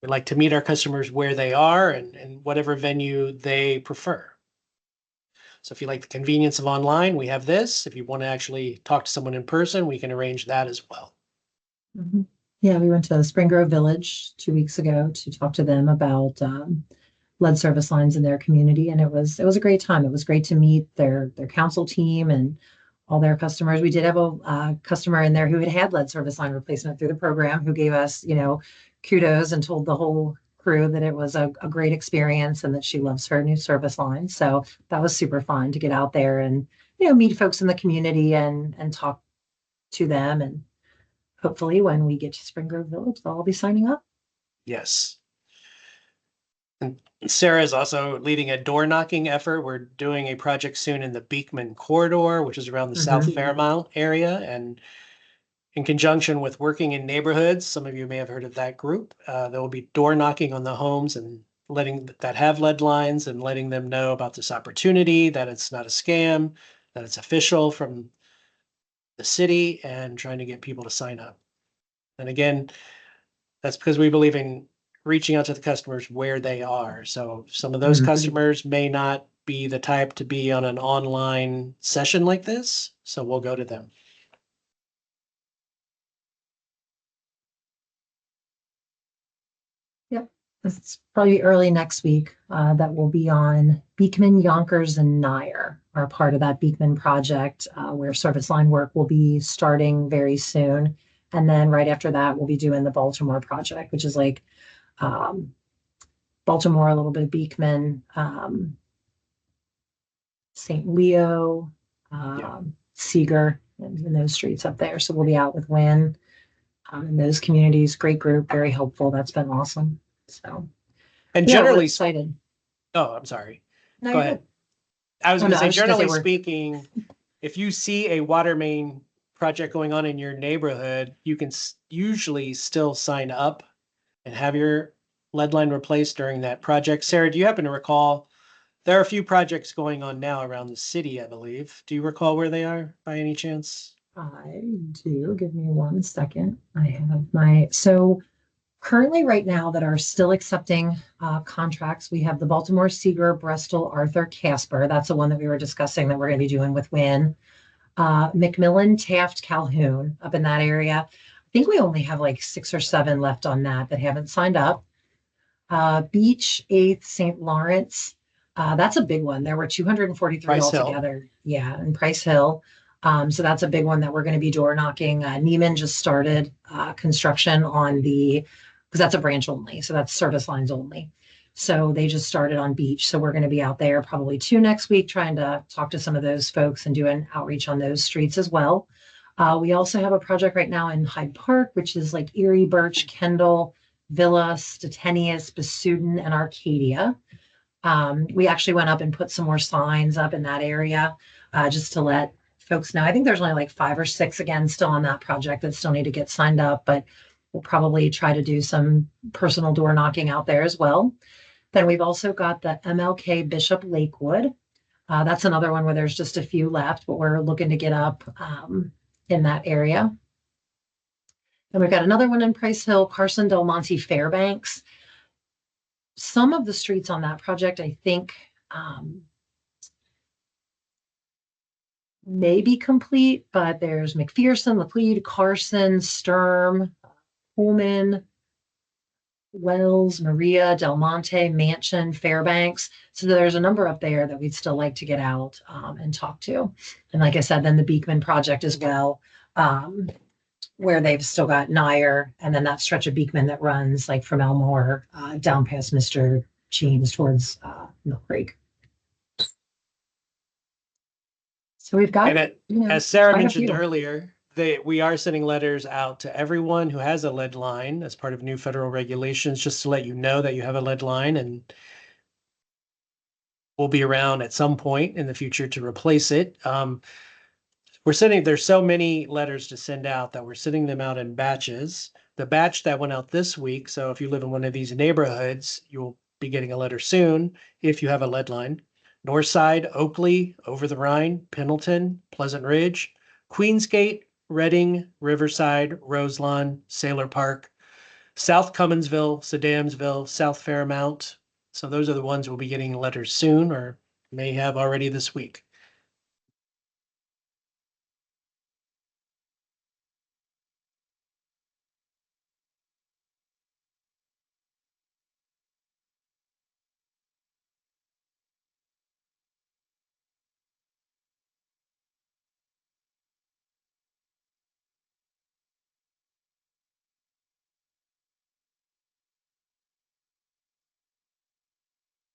We like to meet our customers where they are and whatever venue they prefer. So if you like the convenience of online, we have this. If you want to actually talk to someone in person, we can arrange that as well. Yeah, we went to Spring Grove Village 2 weeks ago to talk to them about lead service lines in their community, and it was a great time. It was great to meet their council team and all their customers. We did have a customer in there who had lead service line replacement through the program, who gave us kudos and told the whole crew that it was a great experience and that she loves her new service line. So that was super fun to get out there and meet folks in the community and talk to them. And hopefully when we get to Spring Grove Village, they'll all be signing up. Yes. And Sarah is also leading a door knocking effort. We're doing a project soon in the Beekman corridor, which is around the South Fairmount area. And in conjunction with Working in Neighborhoods, some of you may have heard of that group, there will be door knocking on the homes and that have lead lines and letting them know about this opportunity, that it's not a scam, that it's official from the city, and trying to get people to sign up. And again, that's because we believe in reaching out to the customers where they are. So some of those customers may not be the type to be on an online session like this, so we'll go to them. It's probably early next week that will be on Beekman, Yonkers, and Nyer are part of that Beekman project where service line work will be starting very soon. And then right after that, we'll be doing the Baltimore project, which is like um, Baltimore, a little bit of Beekman, St. Leo, Seeger, and those streets up there. So we'll be out with Wynn in those communities. Great group, very helpful. That's been awesome. So, And yeah, we're generally, excited. oh, I'm sorry. No, Go you're ahead. good. I was Oh, going no, to I say, was just gonna say generally speaking, if you see a water main project going on in your neighborhood, you can usually still sign up and have your lead line replaced during that project. Sarah, do you happen to recall? There are a few projects going on now around the city, I believe. Do you recall where they are by any chance? I do. Give me 1 second. I have so currently right now that are still accepting contracts, we have the Baltimore, Seeger, Bristol, Arthur, Casper. That's the one that we were discussing that we're going to be doing with Wynn. McMillan, Taft, Calhoun up in that area. I think we only have like 6 or 7 left on that haven't signed up. Beach, 8th, St. Lawrence. That's a big one. There were 243 Price Hill. altogether. Yeah, in Price Hill. So that's a big one that we're going to be door knocking. Neiman just started construction on because that's a branch only. So that's service lines only. So they just started on Beach. So we're going to be out there probably 2 next week trying to talk to some of those folks and do an outreach on those streets as well. We also have a project right now in Hyde Park, which is like Erie, Birch, Kendall, Villa, Stettinius, Basuden, and Arcadia. We actually went up and put some more signs up in that area just to let folks know. I think there's only like 5 or 6 again still on that project that still need to get signed up, but we'll probably try to do some personal door knocking out there as well. Then we've also got the MLK Bishop Lakewood. That's another one where there's just a few left, but we're looking to get up in that area. And we've got another one in Price Hill, Carson, Del Monte, Fairbanks. Some of the streets on that project, I think, may be complete, but there's McPherson, Laclede, Carson, Sturm, Pullman, Wells, Maria, Del Monte, Mansion, Fairbanks. So there's a number up there that we'd still like to get out and talk to. And like I said, then the Beekman project as well, where they've still got Nyer and then that stretch of Beekman that runs like from Elmore down past Mr. James towards Mill Creek. So we've got, as Sarah mentioned earlier, we are sending letters out to everyone who has a lead line as part of new federal regulations, just to let you know that you have a lead line and we'll be around at some point in the future to replace it. There's so many letters to send out that we're sending them out in batches. The batch that went out this week, so if you live in one of these neighborhoods, you'll be getting a letter soon if you have a lead line. Northside, Oakley, Over the Rhine, Pendleton, Pleasant Ridge, Queensgate, Reading, Riverside, Roselawn, Sailor Park, South Cumminsville, Sedamsville, South Fairmount. So those are the ones we'll be getting letters soon or may have already this week.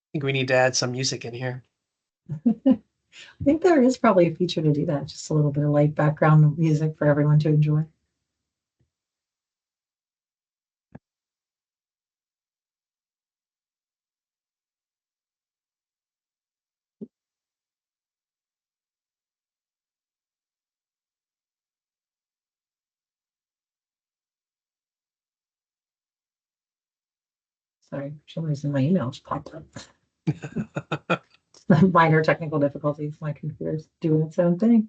I think we need to add some music in here. I think there is probably a feature to do that, just a little bit of light background music for everyone to enjoy. Sorry, for some reason my email just popped up. Minor technical difficulties. My computer's doing its own thing.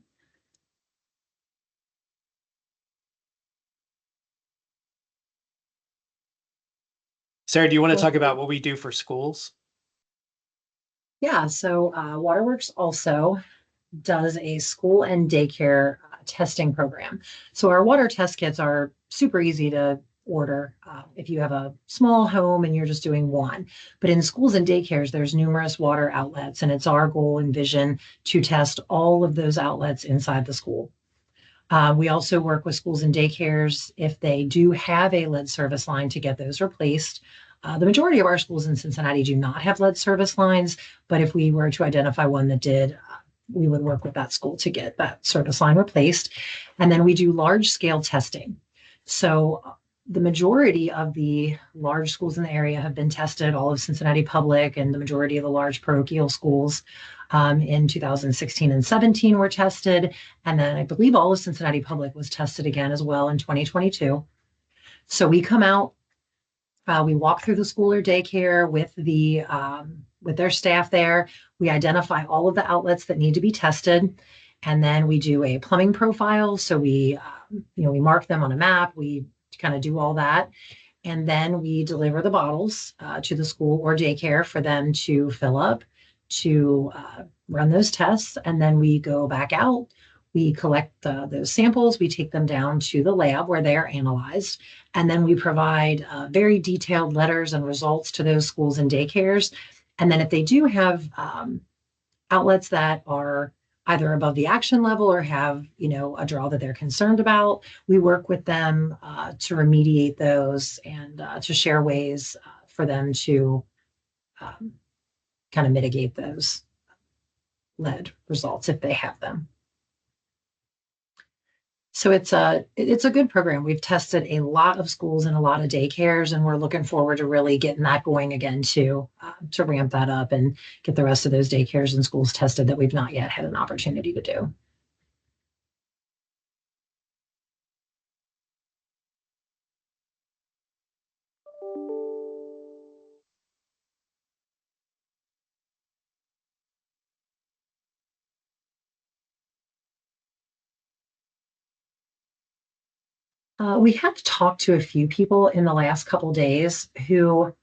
Sarah, do you want to talk about what we do for schools? Yeah, so Waterworks also does a school and daycare testing program. So our water test kits are super easy to order if you have a small home and you're just doing one. But in schools and daycares, there's numerous water outlets, and it's our goal and vision to test all of those outlets inside the school. We also work with schools and daycares if they do have a lead service line to get those replaced. The majority of our schools in Cincinnati do not have lead service lines, but if we were to identify one that did, we would work with that school to get that service line replaced. And then we do large scale testing. So the majority of the large schools in the area have been tested, all of Cincinnati Public and the majority of the large parochial schools in 2016 and 17 were tested. And then I believe all of Cincinnati Public was tested again as well in 2022. So we come out, we walk through the school or daycare with their staff there. We identify all of the outlets that need to be tested. And then we do a plumbing profile. So we mark them on a map. We kind of do all that. And then we deliver the bottles to the school or daycare for them to fill up, to run those tests. And then we go back out. We collect those samples. We take them down to the lab where they are analyzed. And then we provide very detailed letters and results to those schools and daycares. And then if they do have outlets that are either above the action level or have, a draw that they're concerned about, we work with them to remediate those and to share ways for them to kind of mitigate those lead results if they have them. So it's a good program. We've tested a lot of schools and a lot of daycares, and we're looking forward to really getting that going again to ramp that up and get the rest of those daycares and schools tested that we've not yet had an opportunity to do. We have talked to a few people in the last couple days who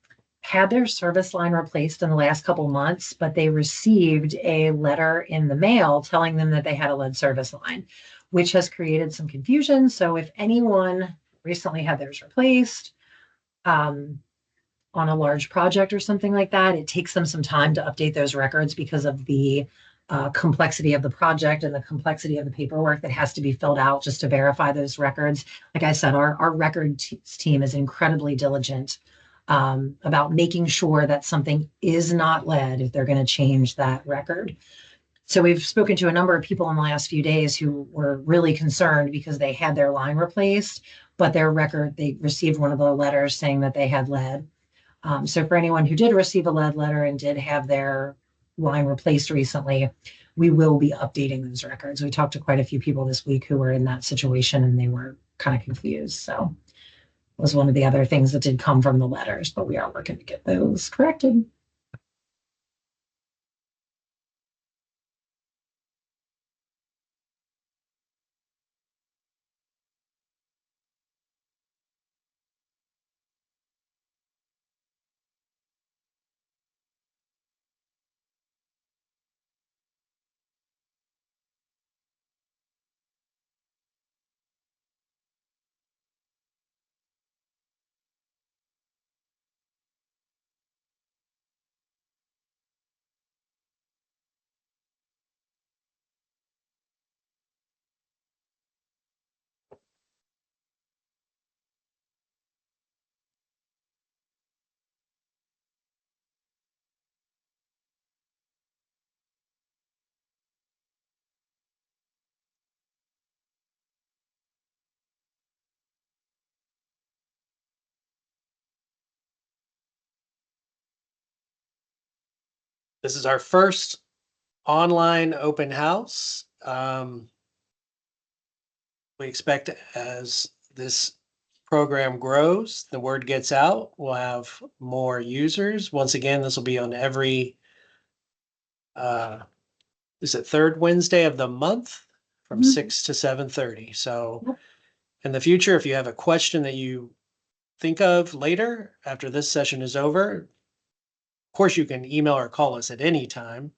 had their service line replaced in the last couple months, but they received a letter in the mail telling them that they had a lead service line, which has created some confusion. So if anyone recently had theirs replaced on a large project or something like that, it takes them some time to update those records because of the complexity of the project and the complexity of the paperwork that has to be filled out just to verify those records. Like I said, our records team is incredibly diligent about making sure that something is not lead if they're going to change that record. So we've spoken to a number of people in the last few days who were really concerned because they had their line replaced, but their record, they received one of the letters saying that they had lead. So for anyone who did receive a lead letter and did have their line replaced recently, we will be updating those records. We talked to quite a few people this week who were in that situation and they were kind of confused. So it was one of the other things that did come from the letters, but we are working to get those corrected. This is our first online open house. We expect as this program grows, the word gets out, we'll have more users. Once again, this will be on every, is it third Wednesday of the month from 6 to 7:30. So in the future, if you have a question that you think of later after this session is over, of course, you can email or call us at any time.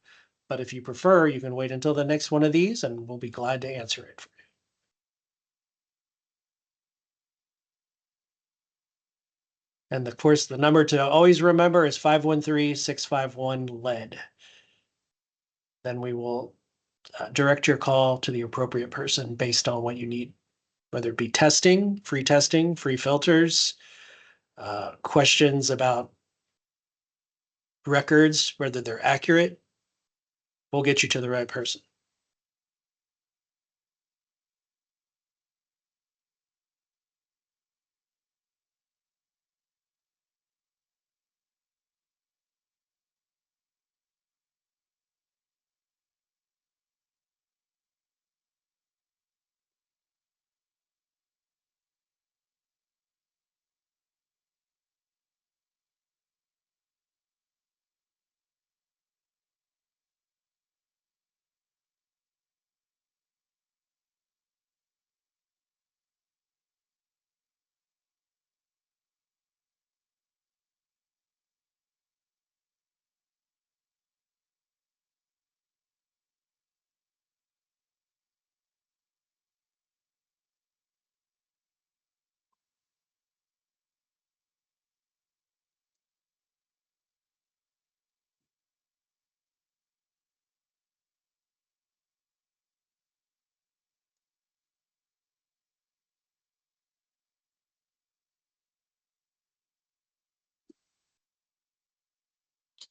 But if you prefer, you can wait until the next one of these and we'll be glad to answer it. And of course, the number to always remember is 513-651-LED. Then we will direct your call to the appropriate person based on what you need, whether it be testing, free filters, questions about records, whether they're accurate. We'll get you to the right person.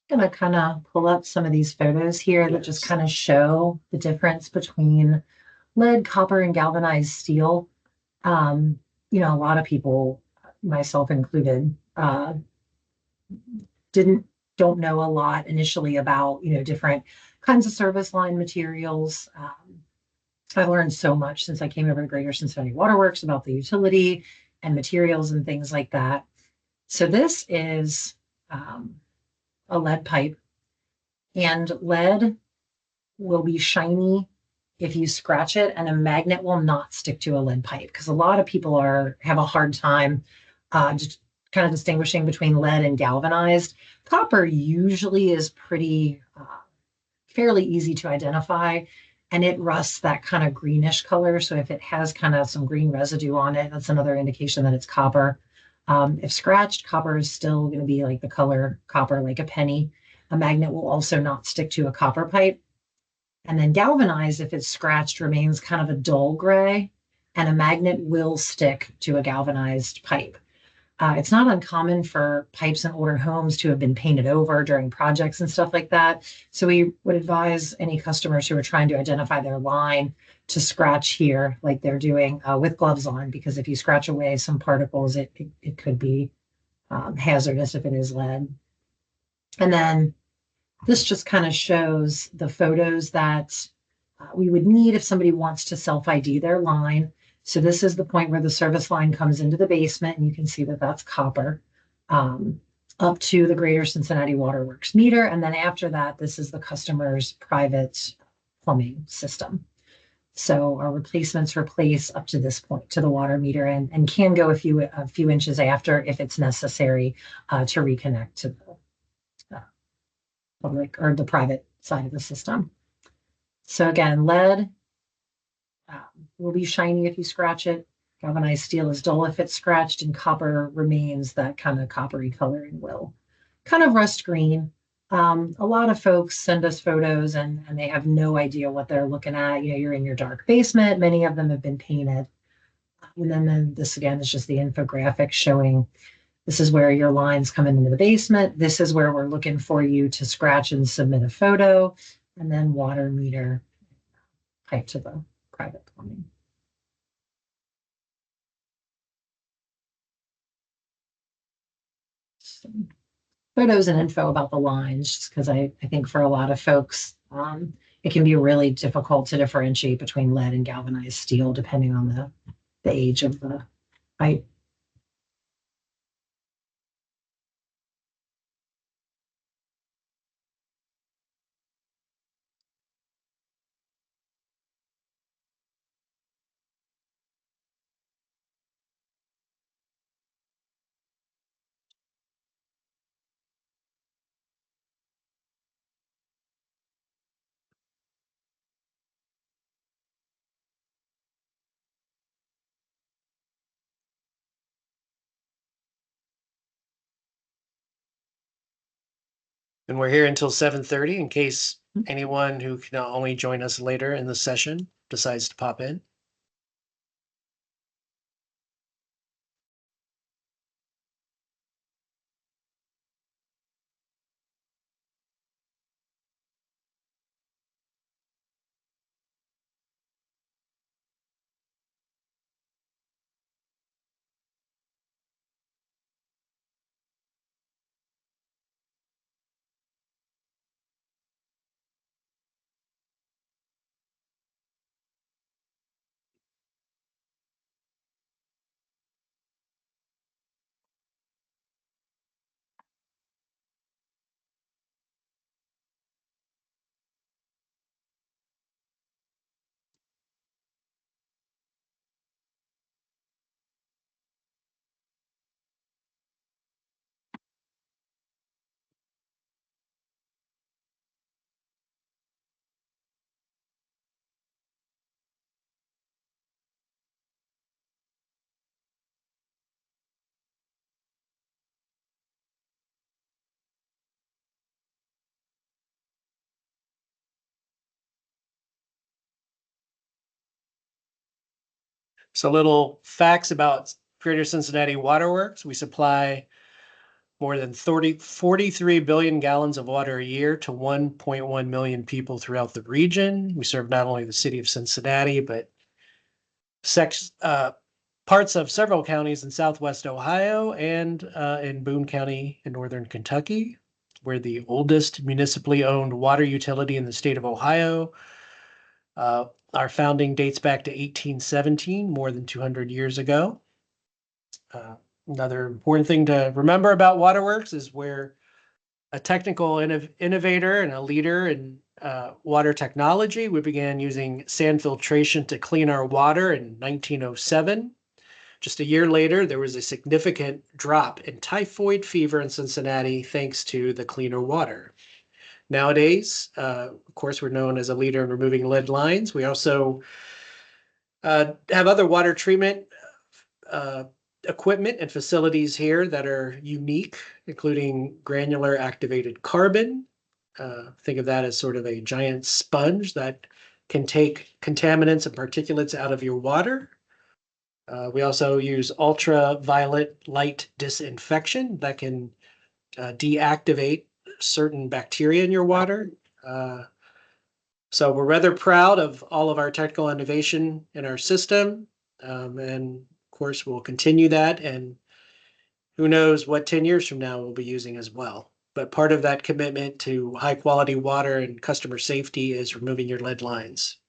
Gonna kind of pull up some of these photos here that just kind of show the difference between lead, copper, and galvanized steel. Um, a lot of people, myself included, didn't don't know a lot initially about different kinds of service line materials. I've learned so much since I came over to Greater Cincinnati Waterworks about the utility and materials and things like that. So this is a lead pipe, and lead will be shiny if you scratch it, and a magnet will not stick to a lead pipe, because a lot of people have a hard time just kind of distinguishing between lead and galvanized. Copper usually is pretty fairly easy to identify, and it rusts that kind of greenish color. So if it has kind of some green residue on it, that's another indication that it's copper. If scratched, copper is still going to be like the color copper, like a penny. A magnet will also not stick to a copper pipe. And then galvanized, if it's scratched, remains kind of a dull gray, and a magnet will stick to a galvanized pipe. It's not uncommon for pipes in older homes to have been painted over during projects and stuff like that. So we would advise any customers who are trying to identify their line to scratch here like they're doing with gloves on, because if you scratch away some particles, it could be hazardous if it is lead. And then this just kind of shows the photos that we would need if somebody wants to self-ID their line. So this is the point where the service line comes into the basement, and you can see that that's copper up to the Greater Cincinnati Waterworks meter. And then after that, this is the customer's private plumbing system. So our replacements replace up to this point to the water meter, and can go a few inches after if it's necessary to reconnect to the public or the private side of the system. So again, lead will be shiny if you scratch it. Galvanized steel is dull if it's scratched, and copper remains that kind of coppery color and will kind of rust green. A lot of folks send us photos and they have no idea what they're looking at. You're in your dark basement. Many of them have been painted. And then this again is just the infographic showing this is where your lines come into the basement. This is where we're looking for you to scratch and submit a photo, and then water meter pipe to the private plumbing. So, photos and info about the lines, just because I think for a lot of folks, it can be really difficult to differentiate between lead and galvanized steel depending on the age of the pipe. And we're here until 7:30 in case anyone who can only join us later in the session decides to pop in. So little facts about Greater Cincinnati Waterworks. We supply more than 43 billion gallons of water a year to 1.1 million people throughout the region. We serve not only the city of Cincinnati, but parts of several counties in Southwest Ohio and in Boone County in Northern Kentucky. We're the oldest municipally owned water utility in the state of Ohio. Our founding dates back to 1817, more than 200 years ago. Another important thing to remember about Waterworks is we're a technical innovator and a leader in water technology. We began using sand filtration to clean our water in 1907. Just a year later, there was a significant drop in typhoid fever in Cincinnati thanks to the cleaner water. Nowadays, of course, we're known as a leader in removing lead lines. We also have other water treatment equipment and facilities here that are unique, including granular activated carbon. Think of that as sort of a giant sponge that can take contaminants and particulates out of your water. We also use ultraviolet light disinfection that can deactivate certain bacteria in your water. So we're rather proud of all of our technical innovation in our system. And of course, we'll continue that. And who knows what 10 years from now we'll be using as well. But part of that commitment to high quality water and customer safety is removing your lead lines.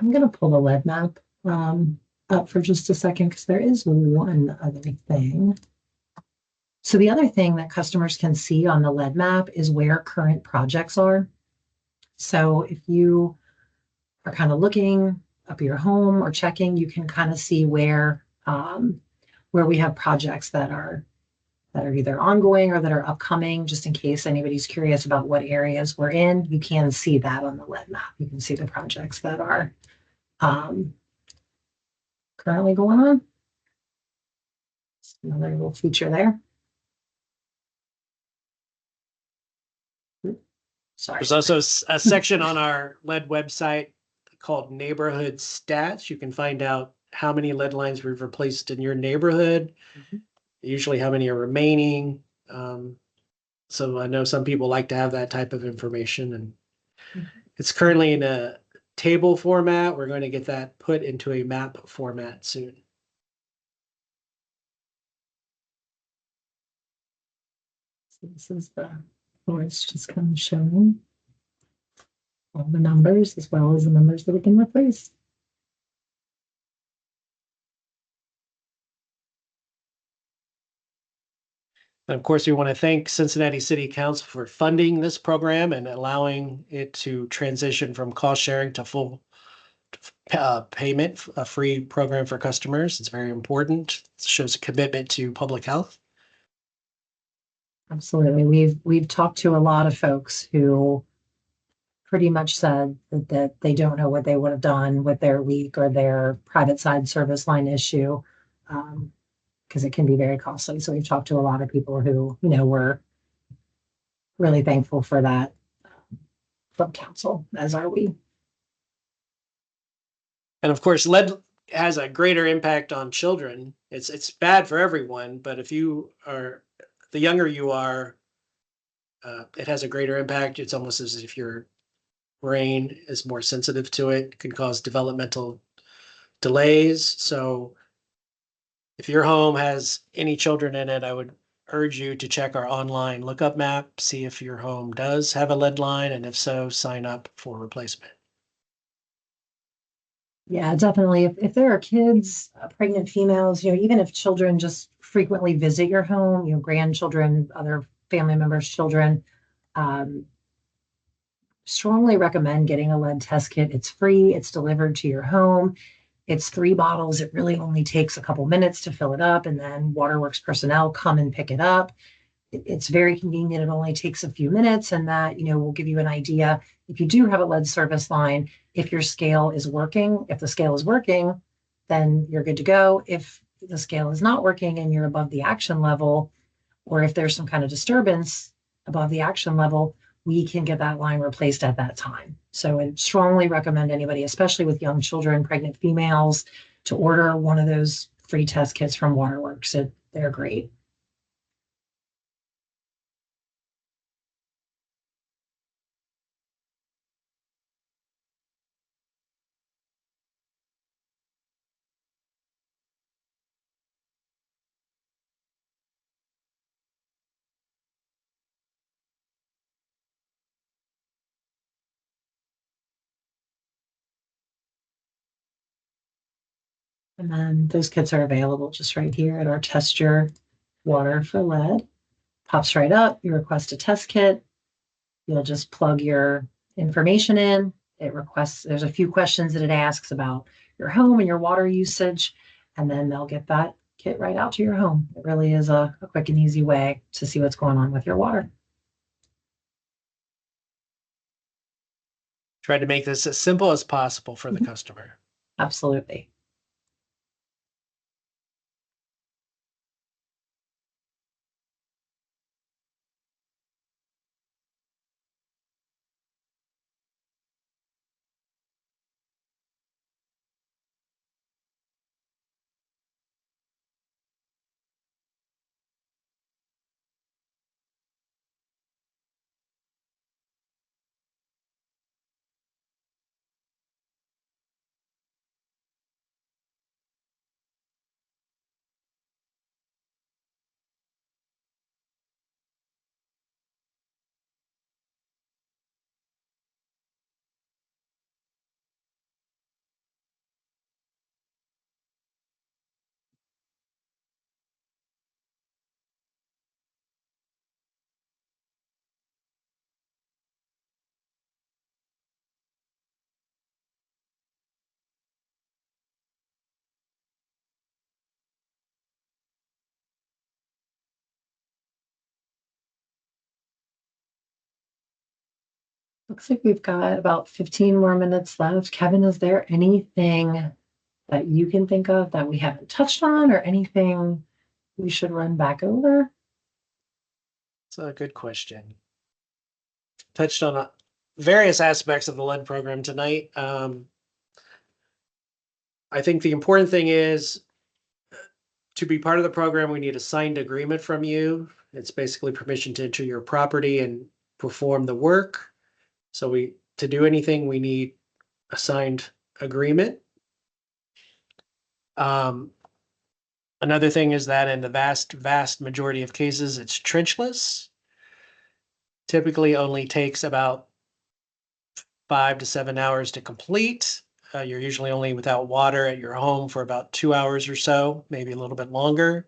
I'm going to pull the lead map up for just a second because there is one other thing. So the other thing that customers can see on the lead map is where current projects are. So if you are kind of looking up your home or checking, you can kind of see where we have projects that are either ongoing or that are upcoming, just in case anybody's curious about what areas we're in. You can see that on the lead map. You can see the projects that are currently going on. Another little feature there. Sorry. There's also a section on our lead website called Neighborhood Stats. You can find out how many lead lines we've replaced in your neighborhood, usually how many are remaining. So I know some people like to have that type of information, and it's currently in a table format. We're going to get that put into a map format soon. So this is it's just kind of showing all the numbers as well as the numbers that we can replace. And of course, we want to thank Cincinnati City Council for funding this program and allowing it to transition from cost sharing to full payment, a free program for customers. It's very important. It shows a commitment to public health. Absolutely. We've talked to a lot of folks who pretty much said that they don't know what they would have done with their leak or their private side service line issue, because it can be very costly. So we've talked to a lot of people who, were really thankful for that from council, as are we. And of course, lead has a greater impact on children. It's bad for everyone, but if you are the younger you are, it has a greater impact. It's almost as if your brain is more sensitive to it. It can cause developmental delays. So if your home has any children in it, I would urge you to check our online lookup map, see if your home does have a lead line, and if so, sign up for replacement. Yeah, definitely. If there are kids, pregnant females, even if children just frequently visit your home, grandchildren, other family members' children, um, strongly recommend getting a lead test kit. It's free. It's delivered to your home. It's 3 bottles. It really only takes a couple minutes to fill it up, and then Waterworks personnel come and pick it up. It's very convenient. It only takes a few minutes, and that, will give you an idea if you do have a lead service line, if your scale is working. If the scale is working, then you're good to go. If the scale is not working and you're above the action level, or if there's some kind of disturbance above the action level, we can get that line replaced at that time. So I strongly recommend anybody, especially with young children, pregnant females, to order one of those free test kits from Waterworks. They're great. And then those kits are available just right here at our Test Your Water for Lead. Pops right up. You request a test kit. You'll just plug your information in. There's a few questions that it asks about your home and your water usage, and then they'll get that kit right out to your home. It really is a quick and easy way to see what's going on with your water. Try to make this as simple as possible for the customer. Absolutely. Looks like we've got about 15 more minutes left. Kevin, is there anything that you can think of that we haven't touched on, or anything we should run back over? It's a good question. Touched on various aspects of the lead program tonight. I think the important thing is to be part of the program, we need a signed agreement from you. It's basically permission to enter your property and perform the work. So to do anything, we need a signed agreement. Another thing is that in the vast majority of cases, it's trenchless. Typically only takes about 5 to 7 hours to complete. You're usually only without water at your home for about 2 hours or so, maybe a little bit longer.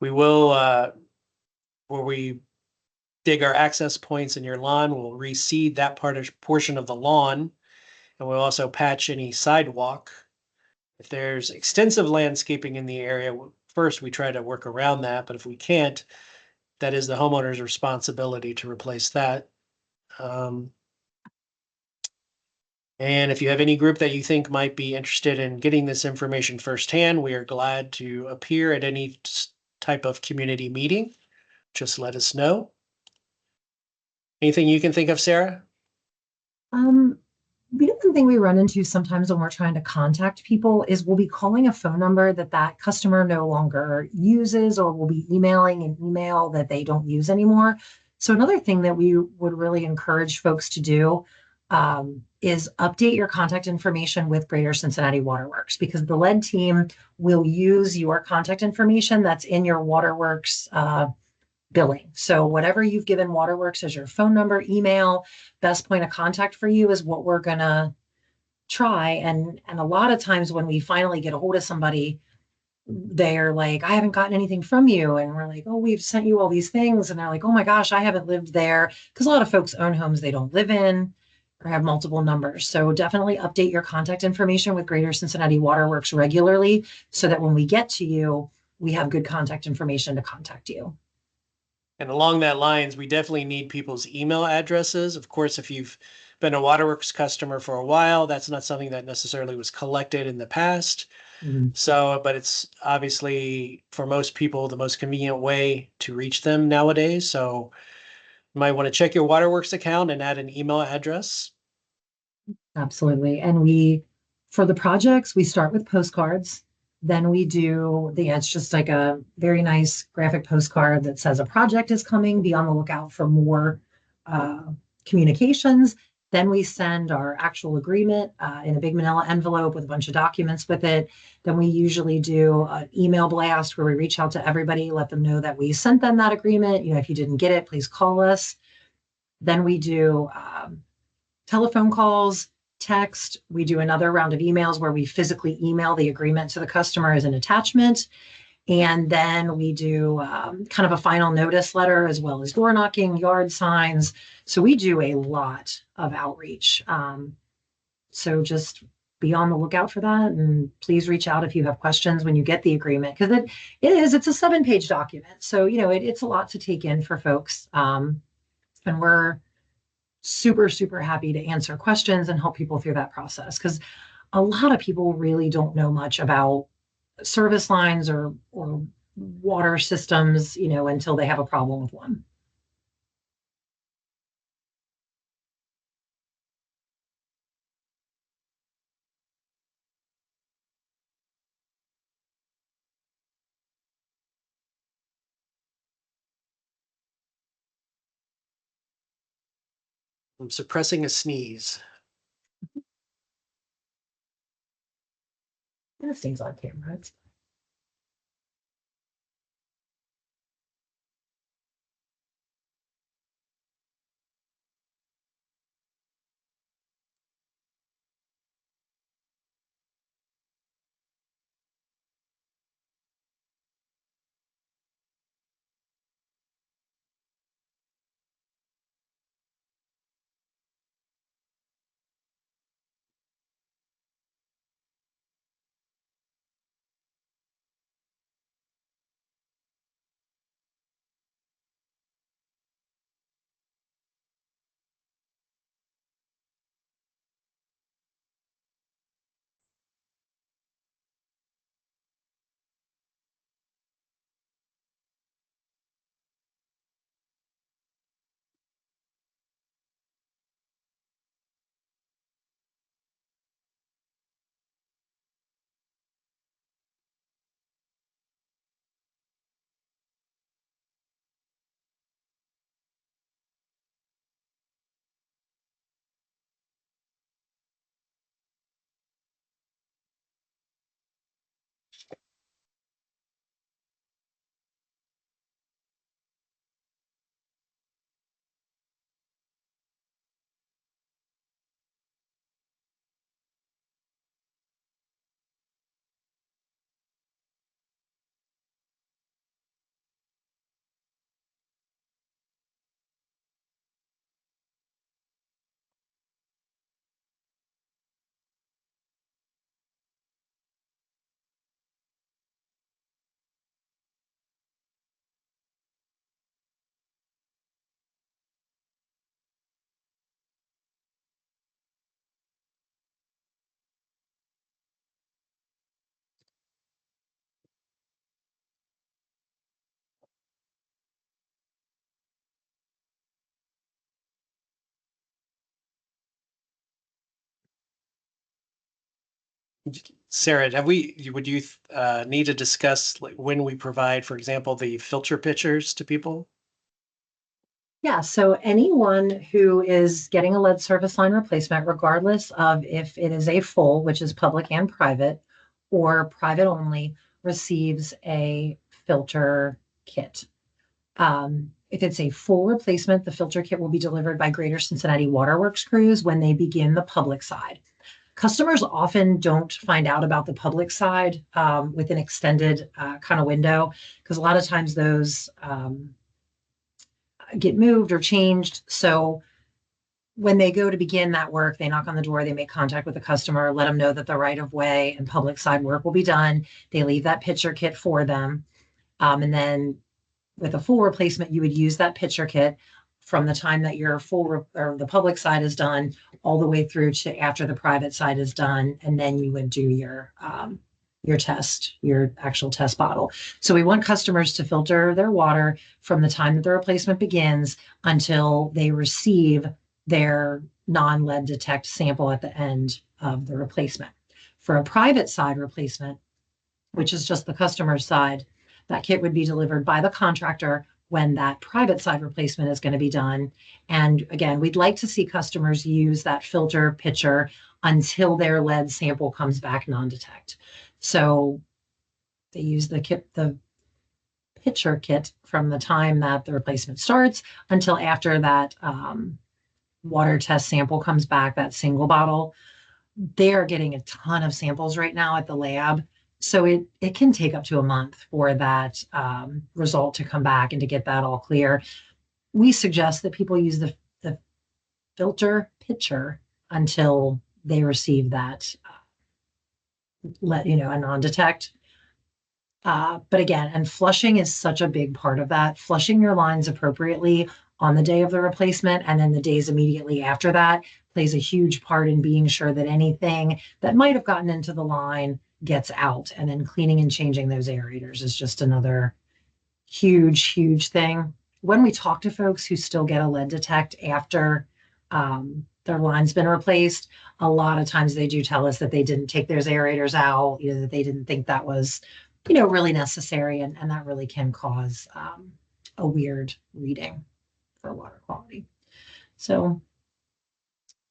We will, where we dig our access points in your lawn, we'll reseed that portion of the lawn, and we'll also patch any sidewalk. If there's extensive landscaping in the area, first we try to work around that, but if we can't, that is the homeowner's responsibility to replace that. Um, and if you have any group that you think might be interested in getting this information firsthand, we are glad to appear at any type of community meeting. Just let us know. Anything you can think of, Sarah? Um, the other thing we run into sometimes when we're trying to contact people is we'll be calling a phone number that that customer no longer uses, or we'll be emailing an email that they don't use anymore. So another thing that we would really encourage folks to do is update your contact information with Greater Cincinnati Waterworks, because the lead team will use your contact information that's in your Waterworks billing. So whatever you've given Waterworks as your phone number, email, best point of contact for you is what we're going to try. And a lot of times when we finally get a hold of somebody, they're like, I haven't gotten anything from you. And we're like, oh, we've sent you all these things. And they're like, oh my gosh, I haven't lived there. Because a lot of folks own homes they don't live in or have multiple numbers. So definitely update your contact information with Greater Cincinnati Waterworks regularly, so that when we get to you, we have good contact information to contact you. And along that lines, we definitely need people's email addresses. Of course, if you've been a Waterworks customer for a while, that's not something that necessarily was collected in the past. Mhm. So, but it's obviously for most people the most convenient way to reach them nowadays. So you might want to check your Waterworks account and add an email address. Absolutely. And for the projects, we start with postcards. Then we do it's just like a very nice graphic postcard that says a project is coming. Be on the lookout for more uh, communications. Then we send our actual agreement in a big manila envelope with a bunch of documents with it. Then we usually do an email blast where we reach out to everybody, let them know that we sent them that agreement. If you didn't get it, please call us. Then we do telephone calls, text. We do another round of emails where we physically email the agreement to the customer as an attachment. And then we do kind of a final notice letter, as well as door knocking, yard signs. So we do a lot of outreach. So just be on the lookout for that. And please reach out if you have questions when you get the agreement, because it's a 7-page document. So, it's a lot to take in for folks. And we're super, super happy to answer questions and help people through that process, because a lot of people really don't know much about service lines or water systems, until they have a problem with one. I'm suppressing a sneeze. This thing's on camera. Sarah, would you need to discuss like when we provide, for example, the filter pitchers to people? Yeah, so anyone who is getting a lead service line replacement, regardless of if it is a full, which is public and private, or private only, receives a filter kit. If it's a full replacement, the filter kit will be delivered by Greater Cincinnati Waterworks crews when they begin the public side. Customers often don't find out about the public side with an extended kind of window, because a lot of times those get moved or changed. So when they go to begin that work, they knock on the door, they make contact with the customer, let them know that the right of way and public side work will be done. They leave that pitcher kit for them. And then with a full replacement, you would use that pitcher kit from the time that your or the public side is done all the way through to after the private side is done. And then you would do your test, your actual test bottle. So we want customers to filter their water from the time that the replacement begins until they receive their non-lead detect sample at the end of the replacement. For a private side replacement, which is just the customer's side, that kit would be delivered by the contractor when that private side replacement is going to be done. And again, we'd like to see customers use that filter pitcher until their lead sample comes back non-detect. So they use the pitcher kit from the time that the replacement starts until after that water test sample comes back, that single bottle. They are getting a ton of samples right now at the lab. So it can take up to a month for that result to come back and to get that all clear. We suggest that people use the filter pitcher until they receive that a non-detect. But again, and flushing is such a big part of that. Flushing your lines appropriately on the day of the replacement and then the days immediately after that plays a huge part in being sure that anything that might have gotten into the line gets out. And then cleaning and changing those aerators is just another huge thing. When we talk to folks who still get a lead detect after their line's been replaced, a lot of times they do tell us that they didn't take those aerators out, that they didn't think that was really necessary, and that really can cause a weird reading for water quality. So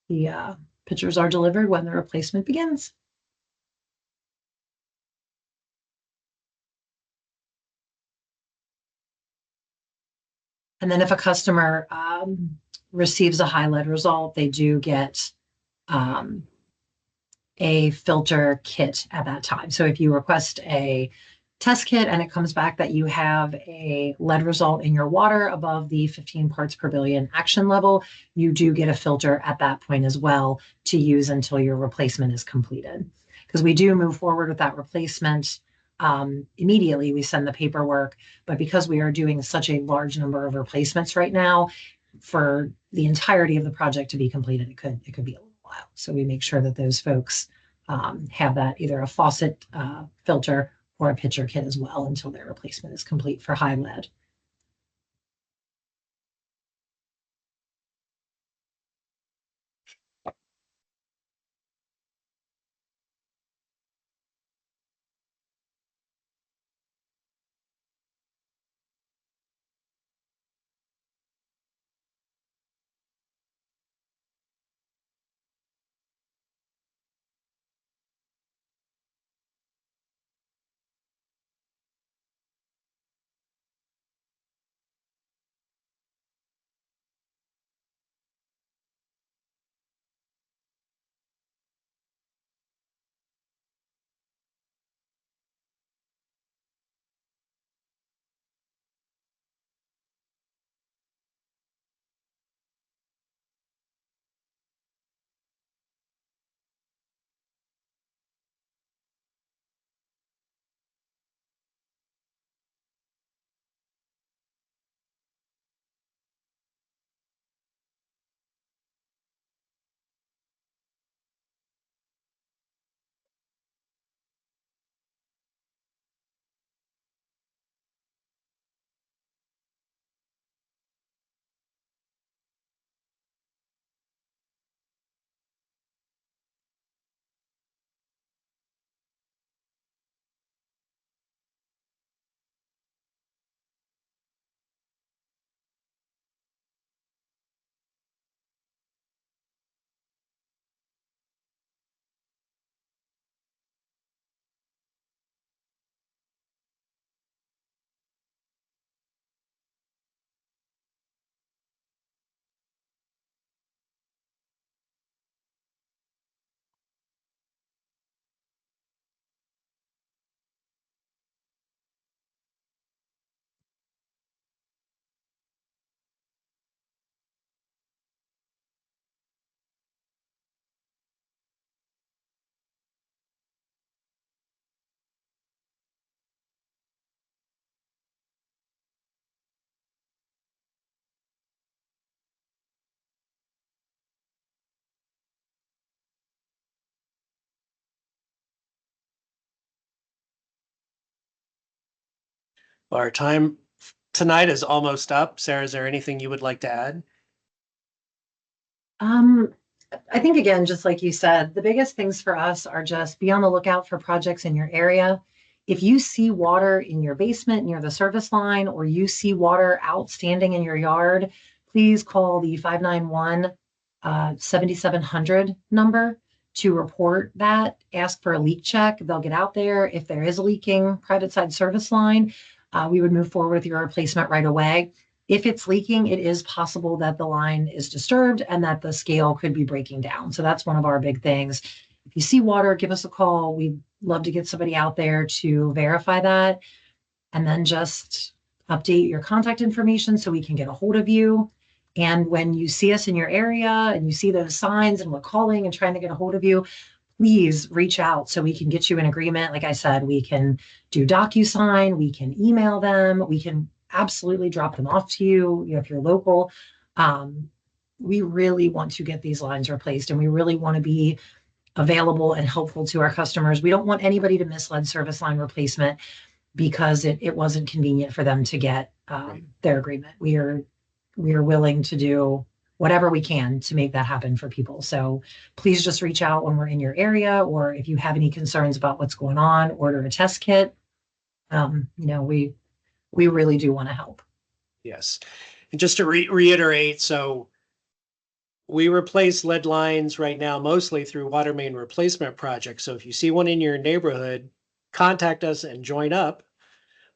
the pitchers are delivered when the replacement begins. And then if a customer receives a high lead result, they do get a filter kit at that time. So if you request a test kit and it comes back that you have a lead result in your water above the 15 parts per billion action level, you do get a filter at that point as well to use until your replacement is completed. Because we do move forward with that replacement immediately, we send the paperwork, but because we are doing such a large number of replacements right now, for the entirety of the project to be completed, it could be a little while. So we make sure that those folks have that either a faucet filter or a pitcher kit as well until their replacement is complete for high lead. Our time tonight is almost up. Sarah, is there anything you would like to add? I think again, just like you said, the biggest things for us are just be on the lookout for projects in your area. If you see water in your basement near the service line, or you see water outstanding in your yard, please call the 591 7700 number to report that. Ask for a leak check. They'll get out there. If there is a leaking private side service line, we would move forward with your replacement right away. If it's leaking, it is possible that the line is disturbed and that the scale could be breaking down. So that's one of our big things. If you see water, give us a call. We'd love to get somebody out there to verify that. And then just update your contact information so we can get a hold of you. And when you see us in your area and you see those signs and we're calling and trying to get a hold of you, please reach out so we can get you in agreement. Like I said, we can do DocuSign, we can email them, we can absolutely drop them off to you, if you're local. We really want to get these lines replaced, and we really want to be available and helpful to our customers. We don't want anybody to miss lead service line replacement because it wasn't convenient for them to get their agreement. We are willing to do whatever we can to make that happen for people. So please just reach out when we're in your area, or if you have any concerns about what's going on, order a test kit. We really do want to help. Yes. And just to reiterate, so we replace lead lines right now mostly through water main replacement projects. So if you see one in your neighborhood, contact us and join up.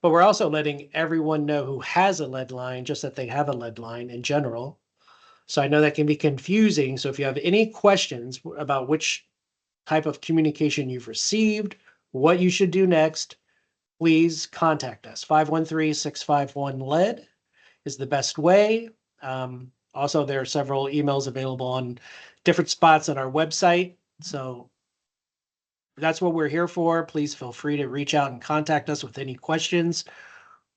But we're also letting everyone know who has a lead line, just that they have a lead line in general. So I know that can be confusing. So if you have any questions about which type of communication you've received, what you should do next, please contact us. 513-651-LED is the best way. Also, there are several emails available on different spots on our website. So that's what we're here for. Please feel free to reach out and contact us with any questions.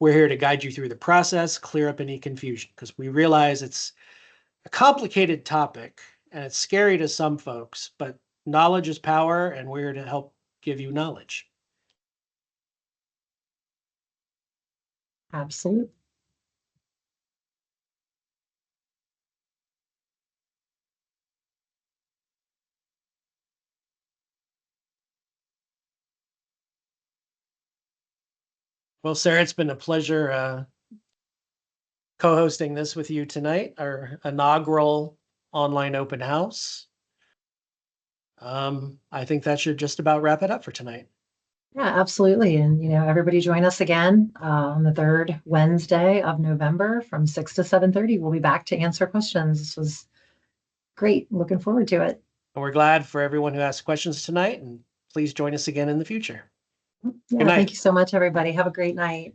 We're here to guide you through the process, clear up any confusion, because we realize it's a complicated topic and it's scary to some folks, but knowledge is power, and we're here to help give you knowledge. Absolutely. Well, Sarah, it's been a pleasure co-hosting this with you tonight, our inaugural online open house. I think that should just about wrap it up for tonight. Yeah, absolutely. And, everybody join us again on the third Wednesday of November from 6 to 7:30. We'll be back to answer questions. This was great. Looking forward to it. And we're glad for everyone who asked questions tonight, and please join us again in the future. Yeah, thank you so much, everybody. Have a great night.